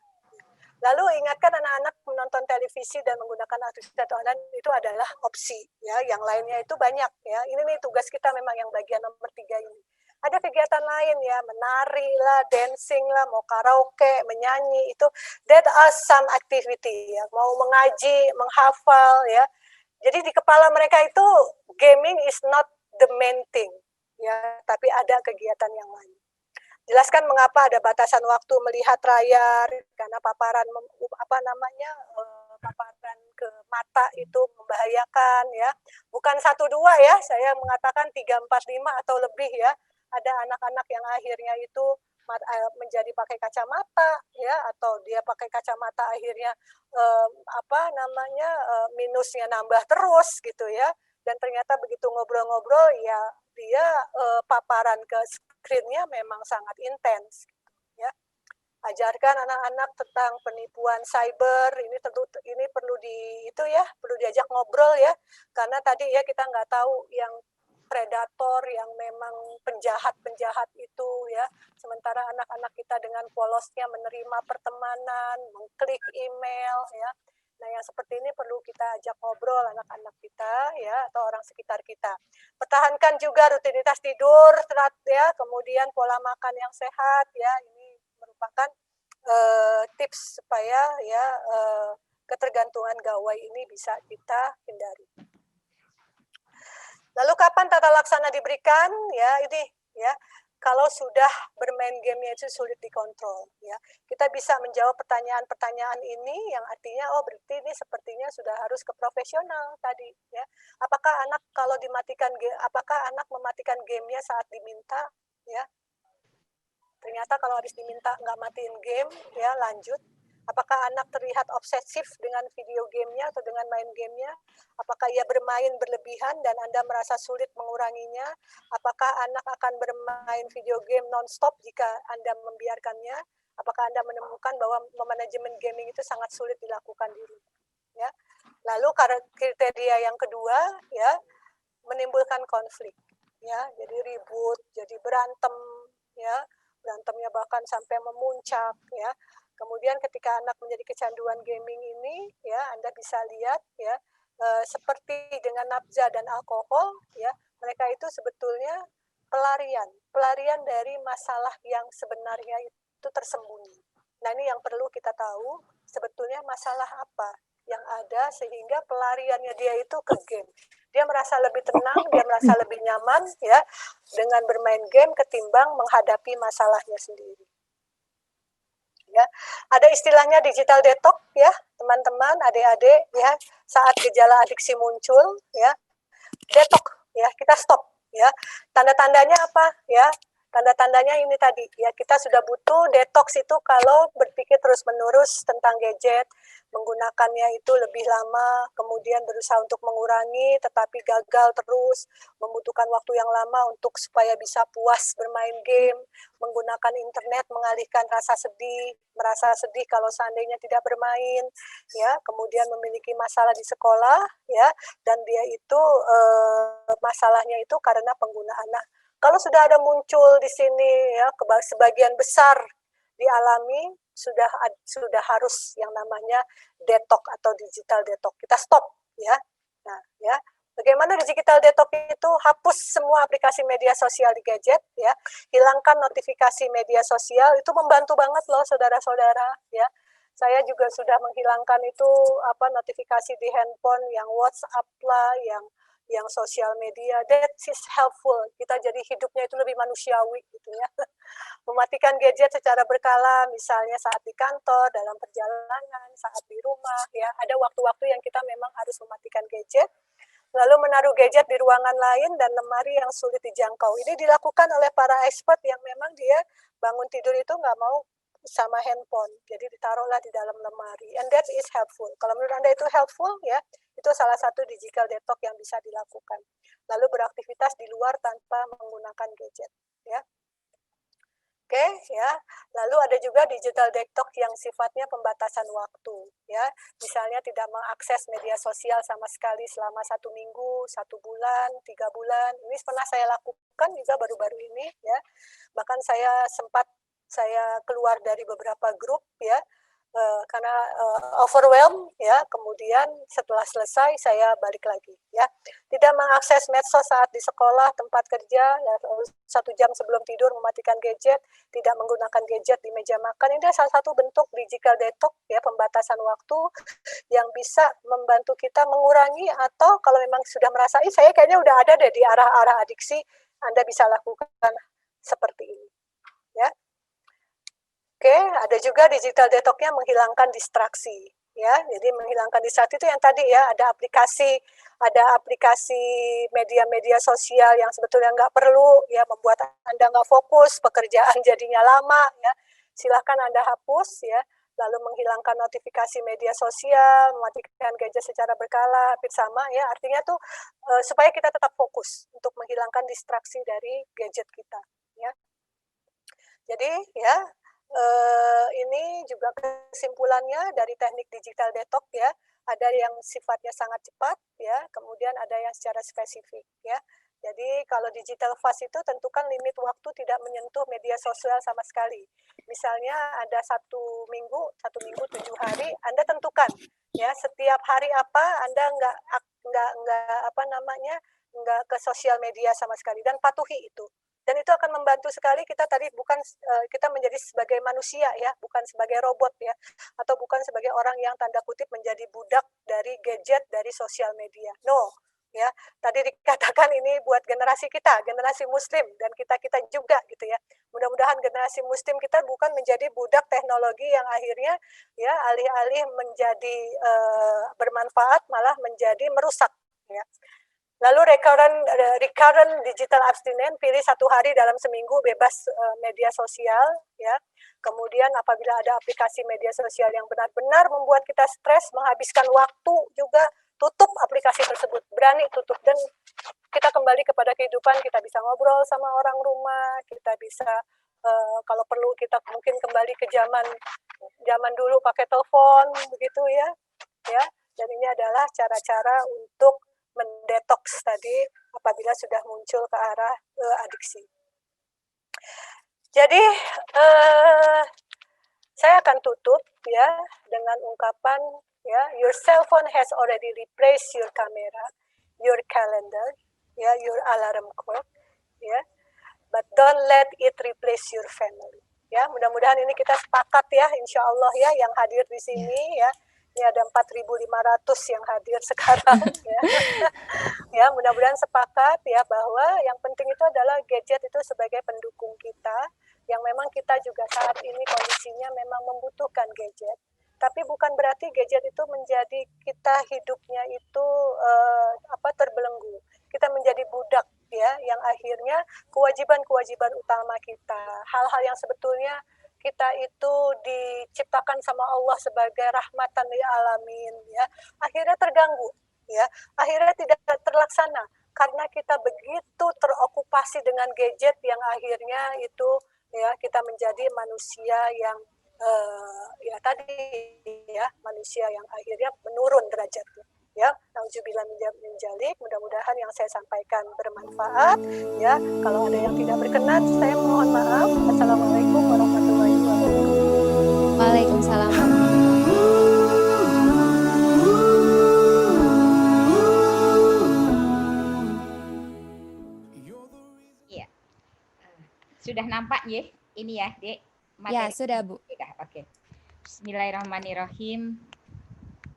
Lalu ingatkan anak-anak menonton televisi dan menggunakan aktivitas online itu adalah opsi ya, yang lainnya itu banyak ya. Ini nih tugas kita memang yang bagian nomor 3 ini. Ada kegiatan lain ya, menari lah, dancing lah, mau karaoke, menyanyi, itu that are some activity ya, mau mengaji, menghafal ya. Jadi di kepala mereka itu gaming is not the main thing ya, tapi ada kegiatan yang lain. Jelaskan mengapa ada batasan waktu melihat layar karena paparan paparan ke mata itu membahayakan ya. Bukan 1 2 ya, saya mengatakan 3 4 5 atau lebih ya. Ada anak-anak yang akhirnya itu menjadi pakai kacamata ya, atau dia pakai kacamata akhirnya minusnya nambah terus gitu ya. Dan ternyata begitu ngobrol-ngobrol ya dia paparan ke screen-nya memang sangat intens ya. Ajarkan anak-anak tentang penipuan cyber, ini perlu perlu diajak ngobrol ya, karena tadi ya kita nggak tahu yang predator yang memang penjahat itu ya, sementara anak-anak kita dengan polosnya menerima pertemanan, mengklik email ya. Nah, yang seperti ini perlu kita ajak ngobrol anak-anak kita ya atau orang sekitar kita. Pertahankan juga rutinitas tidur ya, kemudian pola makan yang sehat ya. Ini merupakan tips supaya ya ketergantungan gawai ini bisa kita hindari. Lalu kapan tata laksana diberikan? Ya, ini ya. Kalau sudah bermain gamenya itu sulit dikontrol ya. Kita bisa menjawab pertanyaan-pertanyaan ini yang artinya berarti ini sepertinya sudah harus ke profesional tadi ya. Apakah anak mematikan gamenya saat diminta ya? Ternyata kalau habis diminta nggak matiin game ya, lanjut. Apakah anak terlihat obsesif dengan video gamenya atau dengan main gamenya? Apakah ia bermain berlebihan dan Anda merasa sulit menguranginya? Apakah anak akan bermain video game non-stop jika Anda membiarkannya? Apakah Anda menemukan bahwa manajemen gaming itu sangat sulit dilakukan di rumah? Ya. Lalu kriteria yang kedua ya, menimbulkan konflik. Ya, jadi ribut, jadi berantem ya. Berantemnya bahkan sampai memuncak ya. Kemudian ketika anak menjadi kecanduan gaming ini, ya Anda bisa lihat ya, seperti dengan nafza dan alkohol, ya mereka itu sebetulnya pelarian dari masalah yang sebenarnya itu tersembunyi. Nah ini yang perlu kita tahu, sebetulnya masalah apa yang ada sehingga pelariannya dia itu ke game. Dia merasa lebih tenang, dia merasa lebih nyaman ya dengan bermain game ketimbang menghadapi masalahnya sendiri. Ya, ada istilahnya digital detox ya, teman-teman, adik-adik ya, saat gejala adiksi muncul ya, detox ya, kita stop ya. Tanda-tandanya apa ya? Tanda-tandanya ini tadi ya, kita sudah butuh detox itu kalau berpikir terus-menerus tentang gadget, menggunakannya itu lebih lama, kemudian berusaha untuk mengurangi tetapi gagal terus, membutuhkan waktu yang lama untuk supaya bisa puas bermain game, menggunakan internet mengalihkan rasa sedih, merasa sedih kalau seandainya tidak bermain, ya, kemudian memiliki masalah di sekolah, ya, dan dia itu masalahnya itu karena penggunaan. Nah, kalau sudah ada muncul di sini ya, sebagian besar dialami sudah harus yang namanya detox atau digital detox. Kita stop ya. Nah, ya. Bagaimana digital detox itu? Hapus semua aplikasi media sosial di gadget ya. Hilangkan notifikasi media sosial, itu membantu banget loh saudara-saudara ya. Saya juga sudah menghilangkan itu notifikasi di handphone yang WhatsApp lah, yang sosial media. That is helpful. Kita jadi hidupnya itu lebih manusiawi gitu ya. Mematikan gadget secara berkala, misalnya saat di kantor, dalam perjalanan, saat di rumah ya. Ada waktu-waktu yang kita memang harus mematikan gadget. Lalu menaruh gadget di ruangan lain dan lemari yang sulit dijangkau. Ini dilakukan oleh para expert yang memang dia bangun tidur itu nggak mau sama handphone, jadi ditaruhlah di dalam lemari, and that is helpful. Kalau menurut Anda itu helpful ya, itu salah satu digital detox yang bisa dilakukan. Lalu beraktivitas di luar tanpa menggunakan gadget, ya. Oke, ya. Lalu ada juga digital detox yang sifatnya pembatasan waktu, ya. Misalnya tidak mengakses media sosial sama sekali selama 1 minggu, 1 bulan, 3 bulan. Ini pernah saya lakukan juga baru-baru ini, ya. Bahkan saya keluar dari beberapa grup ya, karena overwhelmed ya, kemudian setelah selesai saya balik lagi ya. Tidak mengakses medsos saat di sekolah, tempat kerja, ya, 1 jam sebelum tidur mematikan gadget, tidak menggunakan gadget di meja makan. Ini salah satu bentuk digital detox ya, pembatasan waktu yang bisa membantu kita mengurangi, atau kalau memang sudah merasa saya kayaknya udah ada deh di arah-arah adiksi, Anda bisa lakukan seperti ini ya. Oke, ada juga digital detox-nya menghilangkan distraksi, ya. Jadi menghilangkan distraksi itu yang tadi ya, ada aplikasi media-media sosial yang sebetulnya nggak perlu, ya, membuat Anda nggak fokus, pekerjaan jadinya lama, ya. Silahkan Anda hapus, ya. Lalu menghilangkan notifikasi media sosial, mematikan gadget secara berkala, hampir sama, ya. Artinya tuh supaya kita tetap fokus untuk menghilangkan distraksi dari gadget kita, ya. Jadi, ya. Ini juga kesimpulannya dari teknik digital detox ya, ada yang sifatnya sangat cepat ya, kemudian ada yang secara spesifik ya. Jadi kalau digital fast itu tentukan limit waktu tidak menyentuh media sosial sama sekali. Misalnya ada 1 minggu 7 hari, Anda tentukan ya, setiap hari apa Anda nggak ke sosial media sama sekali, dan patuhi itu. Dan itu akan membantu sekali kita tadi, bukan kita menjadi sebagai manusia ya, bukan sebagai robot ya, atau bukan sebagai orang yang tanda kutip menjadi budak dari gadget, dari sosial media. No, ya. Tadi dikatakan ini buat generasi kita, generasi muslim, dan kita juga gitu ya. Mudah-mudahan generasi muslim kita bukan menjadi budak teknologi yang akhirnya ya alih-alih menjadi bermanfaat malah menjadi merusak ya. Lalu recurrent digital abstinence, pilih 1 hari dalam seminggu bebas media sosial ya. Kemudian apabila ada aplikasi media sosial yang benar-benar membuat kita stres, menghabiskan waktu juga, tutup aplikasi tersebut, berani tutup, dan kita kembali kepada kehidupan. Kita bisa ngobrol sama orang rumah, kita bisa kalau perlu kita mungkin kembali ke zaman dulu pakai telepon begitu ya. Ya, dan ini adalah cara-cara untuk mendetoks tadi apabila sudah muncul ke arah adiksi. Jadi Saya akan tutup ya dengan ungkapan ya, your cell phone has already replaced your camera, your calendar, ya, your alarm clock, ya. But don't let it replace your family. Ya, mudah-mudahan ini kita sepakat ya, insya Allah ya, yang hadir di sini ya. Ini ada 4.500 yang hadir sekarang ya. Ya, mudah-mudahan sepakat ya bahwa yang penting itu adalah gadget itu sebagai pendukung kita, yang memang kita juga saat ini kondisinya memang membutuhkan gadget. Tapi bukan berarti gadget itu menjadi kita hidupnya itu terbelenggu. Kita menjadi budak ya, yang akhirnya kewajiban-kewajiban utama kita, hal-hal yang sebetulnya kita itu diciptakan sama Allah sebagai rahmatan lil alamin ya, akhirnya terganggu ya, akhirnya tidak terlaksana karena kita begitu terokupasi dengan gadget yang akhirnya itu ya kita menjadi manusia yang ya tadi ya, manusia yang akhirnya menurun derajatnya ya. Nauzubillah min dzalik. Mudah-mudahan yang saya sampaikan bermanfaat ya. Kalau ada yang tidak berkenan, saya mohon maaf. Assalamualaikum warahmatullahi wabarakatuh. Waalaikumsalam. Iya. Sudah nampak ya? Ini ya, Dek. Ya, sudah, Bu. Sudah, oke. Bismillahirrahmanirrahim.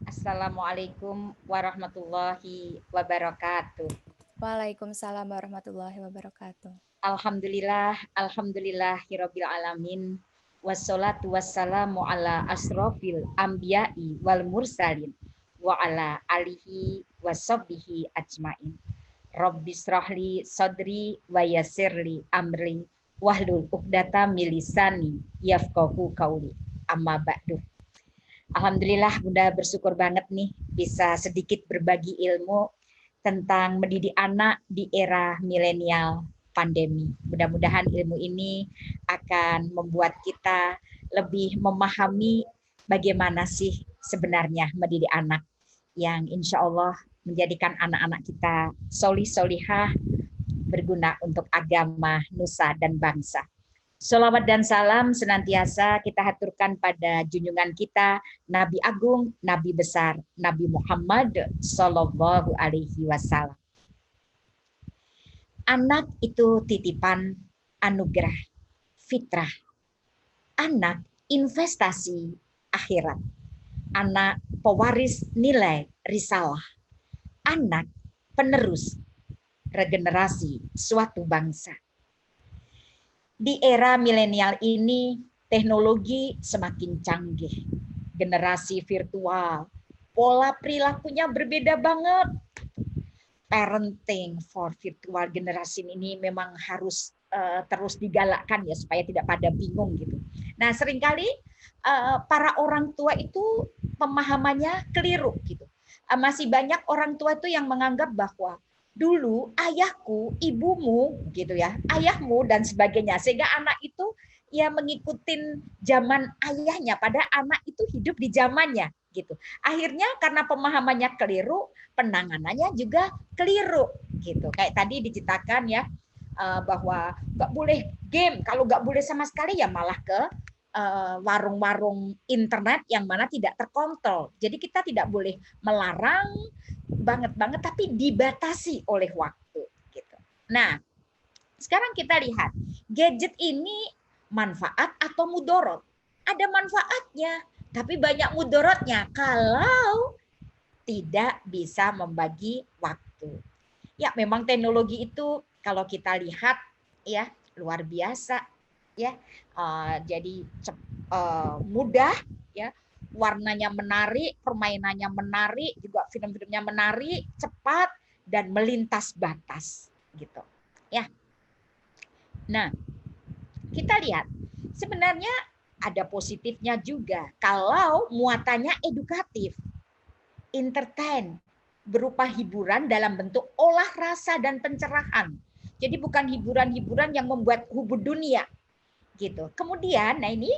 Assalamualaikum warahmatullahi wabarakatuh. Waalaikumsalam warahmatullahi wabarakatuh. Alhamdulillahirabbil alamin. Wassalatu wassalamu ala asrofil anbiya'i wal mursalin wa ala alihi washabbihi ajmain. Rabbisrahli sadri wa yassirli amri wahlul 'uqdatam min lisani yafqahu qauli. Amma ba'du. Alhamdulillah Bunda bersyukur banget nih bisa sedikit berbagi ilmu tentang mendidik anak di era milenial pandemi. Mudah-mudahan ilmu ini akan membuat kita lebih memahami bagaimana sih sebenarnya mendidik anak yang insya Allah menjadikan anak-anak kita solih-solihah, berguna untuk agama, nusa, dan bangsa. Shalawat dan salam senantiasa kita haturkan pada junjungan kita, Nabi Agung, Nabi Besar, Nabi Muhammad Sallallahu Alaihi Wasallam. Anak itu titipan anugerah, fitrah. Anak investasi akhirat. Anak pewaris nilai risalah. Anak penerus regenerasi suatu bangsa. Di era milenial ini, teknologi semakin canggih. Generasi virtual, pola perilakunya berbeda banget. Parenting for virtual generasi ini memang harus terus digalakkan ya supaya tidak pada bingung gitu. Nah, seringkali para orang tua itu pemahamannya keliru gitu. Masih banyak orang tua itu yang menganggap bahwa dulu ayahku, ibumu gitu ya, ayahmu dan sebagainya, sehingga anak itu ya mengikutin zaman ayahnya, pada anak itu hidup di zamannya gitu. Akhirnya karena pemahamannya keliru, penanganannya juga keliru gitu. Kayak tadi diceritakan ya bahwa nggak boleh game, kalau nggak boleh sama sekali ya malah ke warung-warung internet yang mana tidak terkontrol. Jadi kita tidak boleh melarang banget, tapi dibatasi oleh waktu gitu. Nah, sekarang kita lihat gadget ini manfaat atau mudorot. Ada manfaatnya, tapi banyak mudorotnya kalau tidak bisa membagi waktu. Ya, memang teknologi itu kalau kita lihat ya luar biasa ya. Jadi mudah ya. Warnanya menarik, permainannya menarik, juga film-filmnya menarik, cepat dan melintas batas gitu. Ya. Nah, kita lihat sebenarnya ada positifnya juga kalau muatannya edukatif, entertain, berupa hiburan dalam bentuk olah rasa dan pencerahan. Jadi bukan hiburan-hiburan yang membuat hubud dunia gitu. Kemudian, nah ini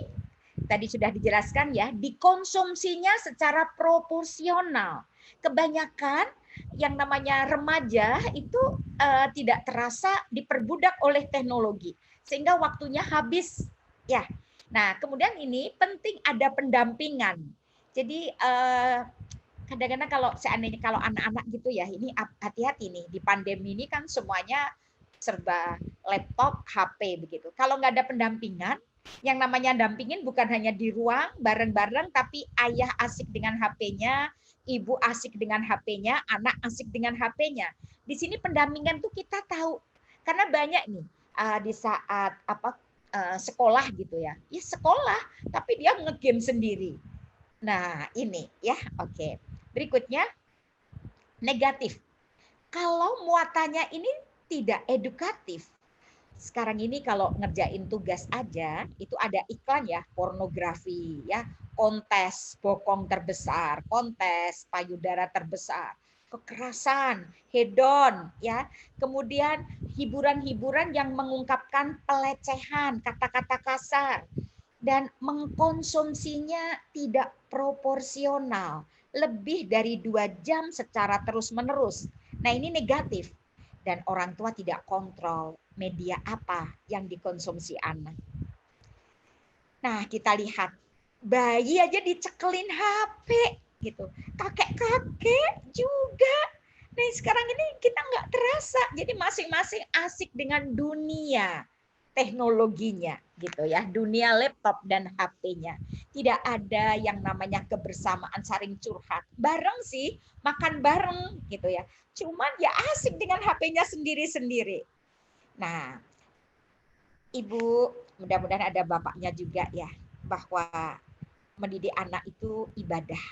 tadi sudah dijelaskan ya, dikonsumsinya secara proporsional. Kebanyakan yang namanya remaja itu tidak terasa diperbudak oleh teknologi, sehingga waktunya habis ya Nah, kemudian ini penting ada pendampingan. Jadi kadang-kadang kalau seandainya kalau anak-anak gitu ya, ini hati-hati nih di pandemi ini kan semuanya serba laptop, HP begitu. Kalau nggak ada pendampingan, yang namanya dampingin bukan hanya di ruang bareng-bareng, tapi ayah asik dengan HP-nya, ibu asik dengan HP-nya, anak asik dengan HP-nya. Di sini pendampingan tuh kita tahu karena banyak nih di saat sekolah gitu ya, sekolah tapi dia ngegame sendiri. Nah ini ya, oke. Berikutnya negatif. Kalau muatannya ini tidak edukatif. Sekarang ini kalau ngerjain tugas aja itu ada iklan ya, pornografi ya, kontes bokong terbesar, kontes payudara terbesar, kekerasan, hedon ya. Kemudian hiburan-hiburan yang mengungkapkan pelecehan, kata-kata kasar dan mengkonsumsinya tidak proporsional. Lebih dari 2 jam secara terus-menerus. Nah ini negatif. Dan orang tua tidak kontrol media apa yang dikonsumsi anak. Nah kita lihat, bayi aja dicekelin HP gitu. Kakek-kakek juga. Nah sekarang ini kita nggak terasa. Jadi masing-masing asik dengan dunia teknologinya gitu ya, dunia laptop dan HP-nya. Tidak ada yang namanya kebersamaan saling curhat. Bareng sih, makan bareng gitu ya. Cuman ya asik dengan HP-nya sendiri-sendiri. Nah, Ibu, mudah-mudahan ada bapaknya juga ya, bahwa mendidik anak itu ibadah.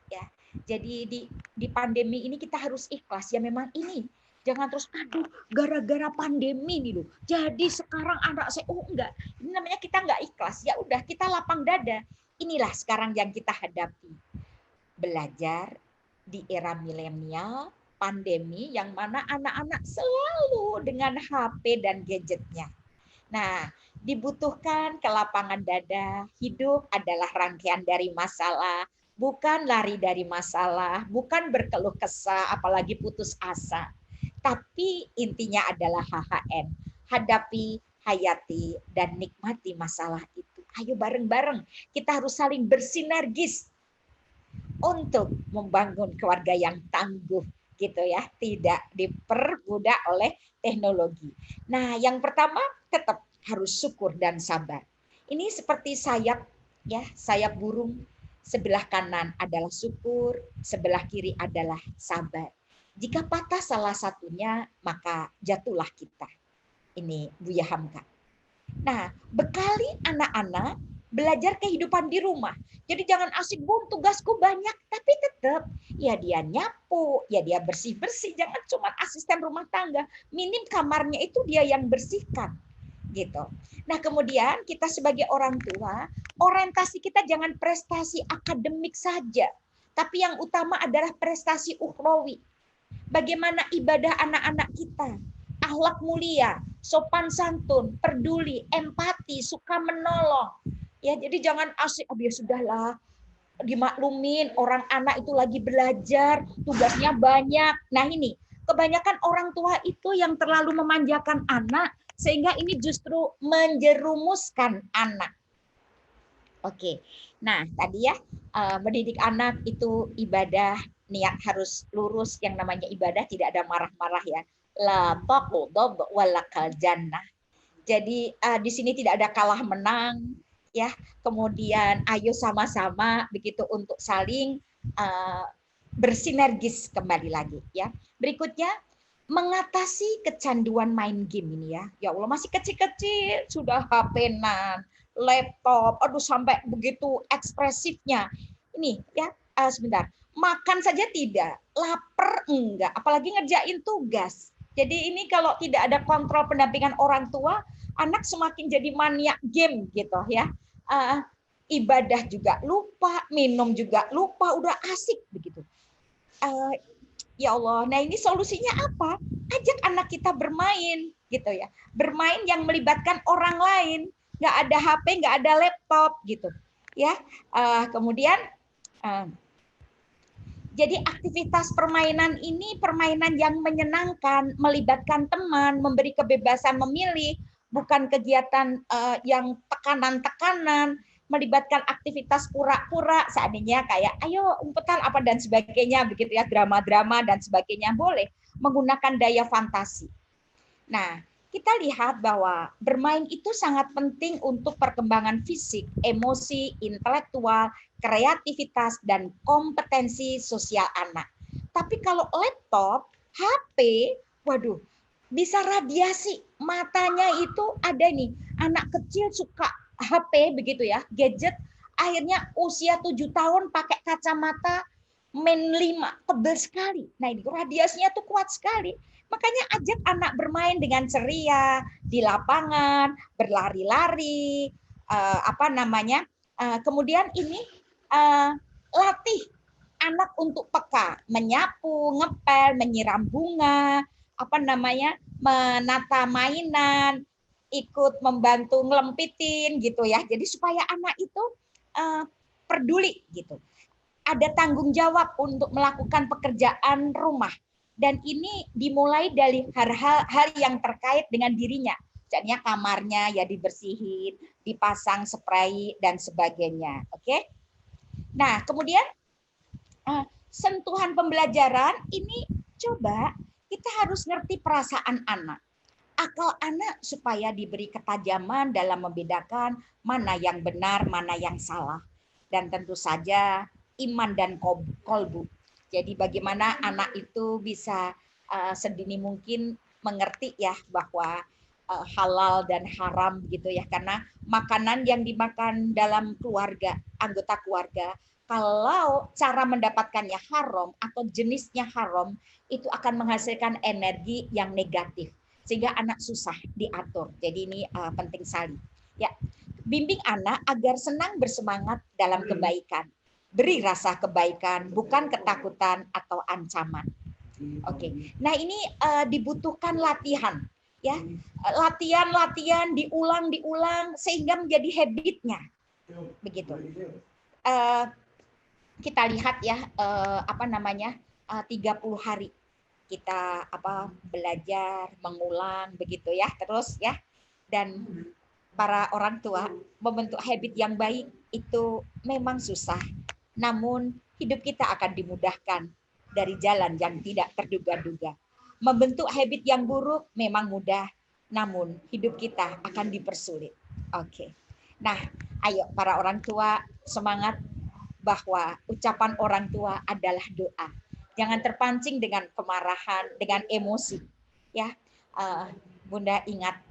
Ya. Jadi di pandemi ini kita harus ikhlas ya, memang ini. Jangan terus, aduh, gara-gara pandemi nih loh. Jadi sekarang anak saya, enggak. Ini namanya kita enggak ikhlas. Ya udah, kita lapang dada. Inilah sekarang yang kita hadapi. Belajar di era milenial, pandemi, yang mana anak-anak selalu dengan HP dan gadgetnya. Nah, dibutuhkan kelapangan dada. Hidup adalah rangkaian dari masalah. Bukan lari dari masalah. Bukan berkeluh kesah, apalagi putus asa. Tapi intinya adalah HHN. Hadapi, hayati, dan nikmati masalah itu. Ayo bareng-bareng. Kita harus saling bersinergis untuk membangun keluarga yang tangguh. Gitu ya. Tidak diperbudak oleh teknologi. Nah, yang pertama tetap harus syukur dan sabar. Ini seperti sayap, ya, sayap burung. Sebelah kanan adalah syukur, sebelah kiri adalah sabar. Jika patah salah satunya, maka jatuhlah kita. Ini Buya Hamka. Nah, bekali anak-anak belajar kehidupan di rumah. Jadi jangan asik, Bun, tugasku banyak. Tapi tetap, ya dia nyapu, ya dia bersih-bersih. Jangan cuma asisten rumah tangga. Minim kamarnya itu dia yang bersihkan. Gitu. Nah, kemudian kita sebagai orang tua, orientasi kita jangan prestasi akademik saja. Tapi yang utama adalah prestasi ukhrawi. Bagaimana ibadah anak-anak kita, akhlak mulia, sopan santun, peduli, empati, suka menolong. Ya, jadi jangan asik, ya sudahlah, dimaklumin orang anak itu lagi belajar, tugasnya banyak. Nah ini, kebanyakan orang tua itu yang terlalu memanjakan anak, sehingga ini justru menjerumuskan anak. Oke, nah tadi ya, mendidik anak itu ibadah, niat harus lurus, yang namanya ibadah tidak ada marah-marah ya. La taqudab walakal jannah. Jadi di sini tidak ada kalah menang ya. Kemudian ayo sama-sama begitu untuk saling bersinergis kembali lagi ya. Berikutnya mengatasi kecanduan main game ini ya. Ya Allah, masih kecil-kecil sudah HP-nan, laptop, aduh sampai begitu ekspresifnya. Ini ya, sebentar. Makan saja tidak, lapar enggak, apalagi ngerjain tugas. Jadi ini kalau tidak ada kontrol pendampingan orang tua, anak semakin jadi maniak game gitu ya. Ibadah juga lupa, minum juga lupa, udah asik begitu. Ya Allah, nah ini solusinya apa? Ajak anak kita bermain gitu ya. Bermain yang melibatkan orang lain, nggak ada HP, nggak ada laptop gitu. Ya, kemudian jadi aktivitas permainan ini permainan yang menyenangkan, melibatkan teman, memberi kebebasan memilih, bukan kegiatan yang tekanan-tekanan, melibatkan aktivitas pura-pura, seandainya kayak ayo umpetan apa dan sebagainya, begitu ya, drama-drama dan sebagainya, boleh menggunakan daya fantasi. Nah, kita lihat bahwa bermain itu sangat penting untuk perkembangan fisik, emosi, intelektual, kreativitas, dan kompetensi sosial anak. Tapi kalau laptop, HP, waduh, bisa radiasi. Matanya itu ada nih, anak kecil suka HP begitu ya, gadget, akhirnya usia 7 tahun pakai kacamata Men 5, tebal sekali. Nah, ini radiasinya tuh kuat sekali. Makanya ajak anak bermain dengan ceria di lapangan, berlari-lari, kemudian ini latih anak untuk peka, menyapu, ngepel, menyiram bunga, menata mainan, ikut membantu ngelempitin gitu ya. Jadi supaya anak itu peduli gitu. Ada tanggung jawab untuk melakukan pekerjaan rumah. Dan ini dimulai dari hal-hal yang terkait dengan dirinya. Misalnya kamarnya ya dibersihin, dipasang spray dan sebagainya. Oke? Nah, kemudian sentuhan pembelajaran ini coba kita harus ngerti perasaan anak. Akal anak supaya diberi ketajaman dalam membedakan mana yang benar, mana yang salah. Dan tentu saja iman dan kolbu. Jadi bagaimana anak itu bisa sedini mungkin mengerti ya bahwa halal dan haram gitu ya, karena makanan yang dimakan dalam keluarga, anggota keluarga, kalau cara mendapatkannya haram atau jenisnya haram, itu akan menghasilkan energi yang negatif sehingga anak susah diatur. Jadi ini penting sekali. Ya, bimbing anak agar senang bersemangat dalam kebaikan. Beri rasa kebaikan, bukan ketakutan atau ancaman. Oke. Nah, ini dibutuhkan latihan, ya. Latihan diulang sehingga menjadi habitnya. Begitu. Kita lihat ya 30 hari kita belajar, mengulang begitu ya, terus ya. Dan para orang tua membentuk habit yang baik itu memang susah. Namun hidup kita akan dimudahkan dari jalan yang tidak terduga-duga. Membentuk habit yang buruk memang mudah, namun hidup kita akan dipersulit. Oke. Nah, ayo para orang tua semangat bahwa ucapan orang tua adalah doa. Jangan terpancing dengan kemarahan, dengan emosi. Ya, Bunda ingat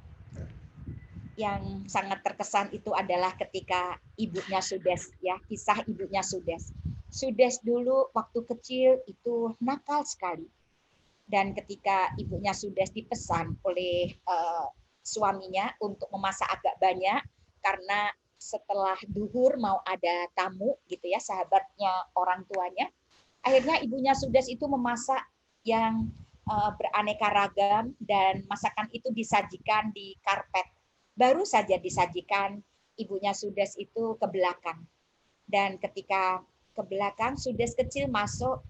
yang sangat terkesan itu adalah ketika ibunya Sudes, ya, kisah ibunya Sudes. Sudes dulu waktu kecil itu nakal sekali. Dan ketika ibunya Sudes dipesan oleh suaminya untuk memasak agak banyak karena setelah duhur mau ada tamu gitu ya, sahabatnya orang tuanya. Akhirnya ibunya Sudes itu memasak yang beraneka ragam dan masakan itu disajikan di karpet. Baru saja disajikan, ibunya Sudes itu ke belakang. Dan ketika ke belakang, Sudes kecil masuk.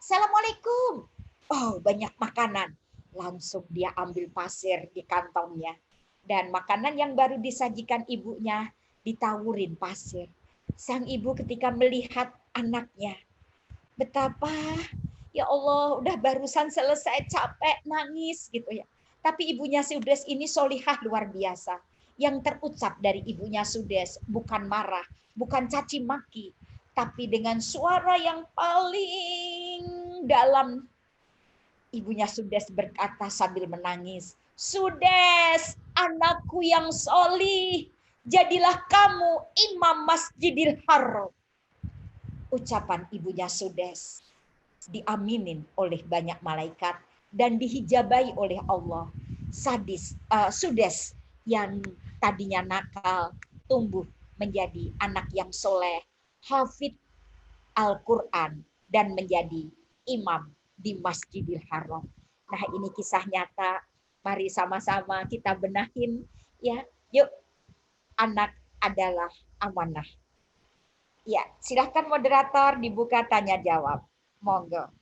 Assalamualaikum. Oh, banyak makanan. Langsung dia ambil pasir di kantongnya. Dan makanan yang baru disajikan ibunya ditawurin pasir. Sang ibu ketika melihat anaknya, betapa, ya Allah, udah barusan selesai capek, nangis gitu ya. Tapi ibunya Sudes ini solihah luar biasa. Yang terucap dari ibunya Sudes bukan marah, bukan caci maki, tapi dengan suara yang paling dalam. Ibunya Sudes berkata sambil menangis, Sudes, anakku yang solih, jadilah kamu imam Masjidil Haram. Ucapan ibunya Sudes diaminin oleh banyak malaikat dan dihijabai oleh Allah. Sudes yang tadinya nakal tumbuh menjadi anak yang soleh, hafid Al-Quran, dan menjadi imam di Masjidil Haram. Nah, ini kisah nyata. Mari sama-sama kita benahin ya. Yuk, anak adalah amanah. Ya, silakan moderator dibuka tanya jawab. Monggo.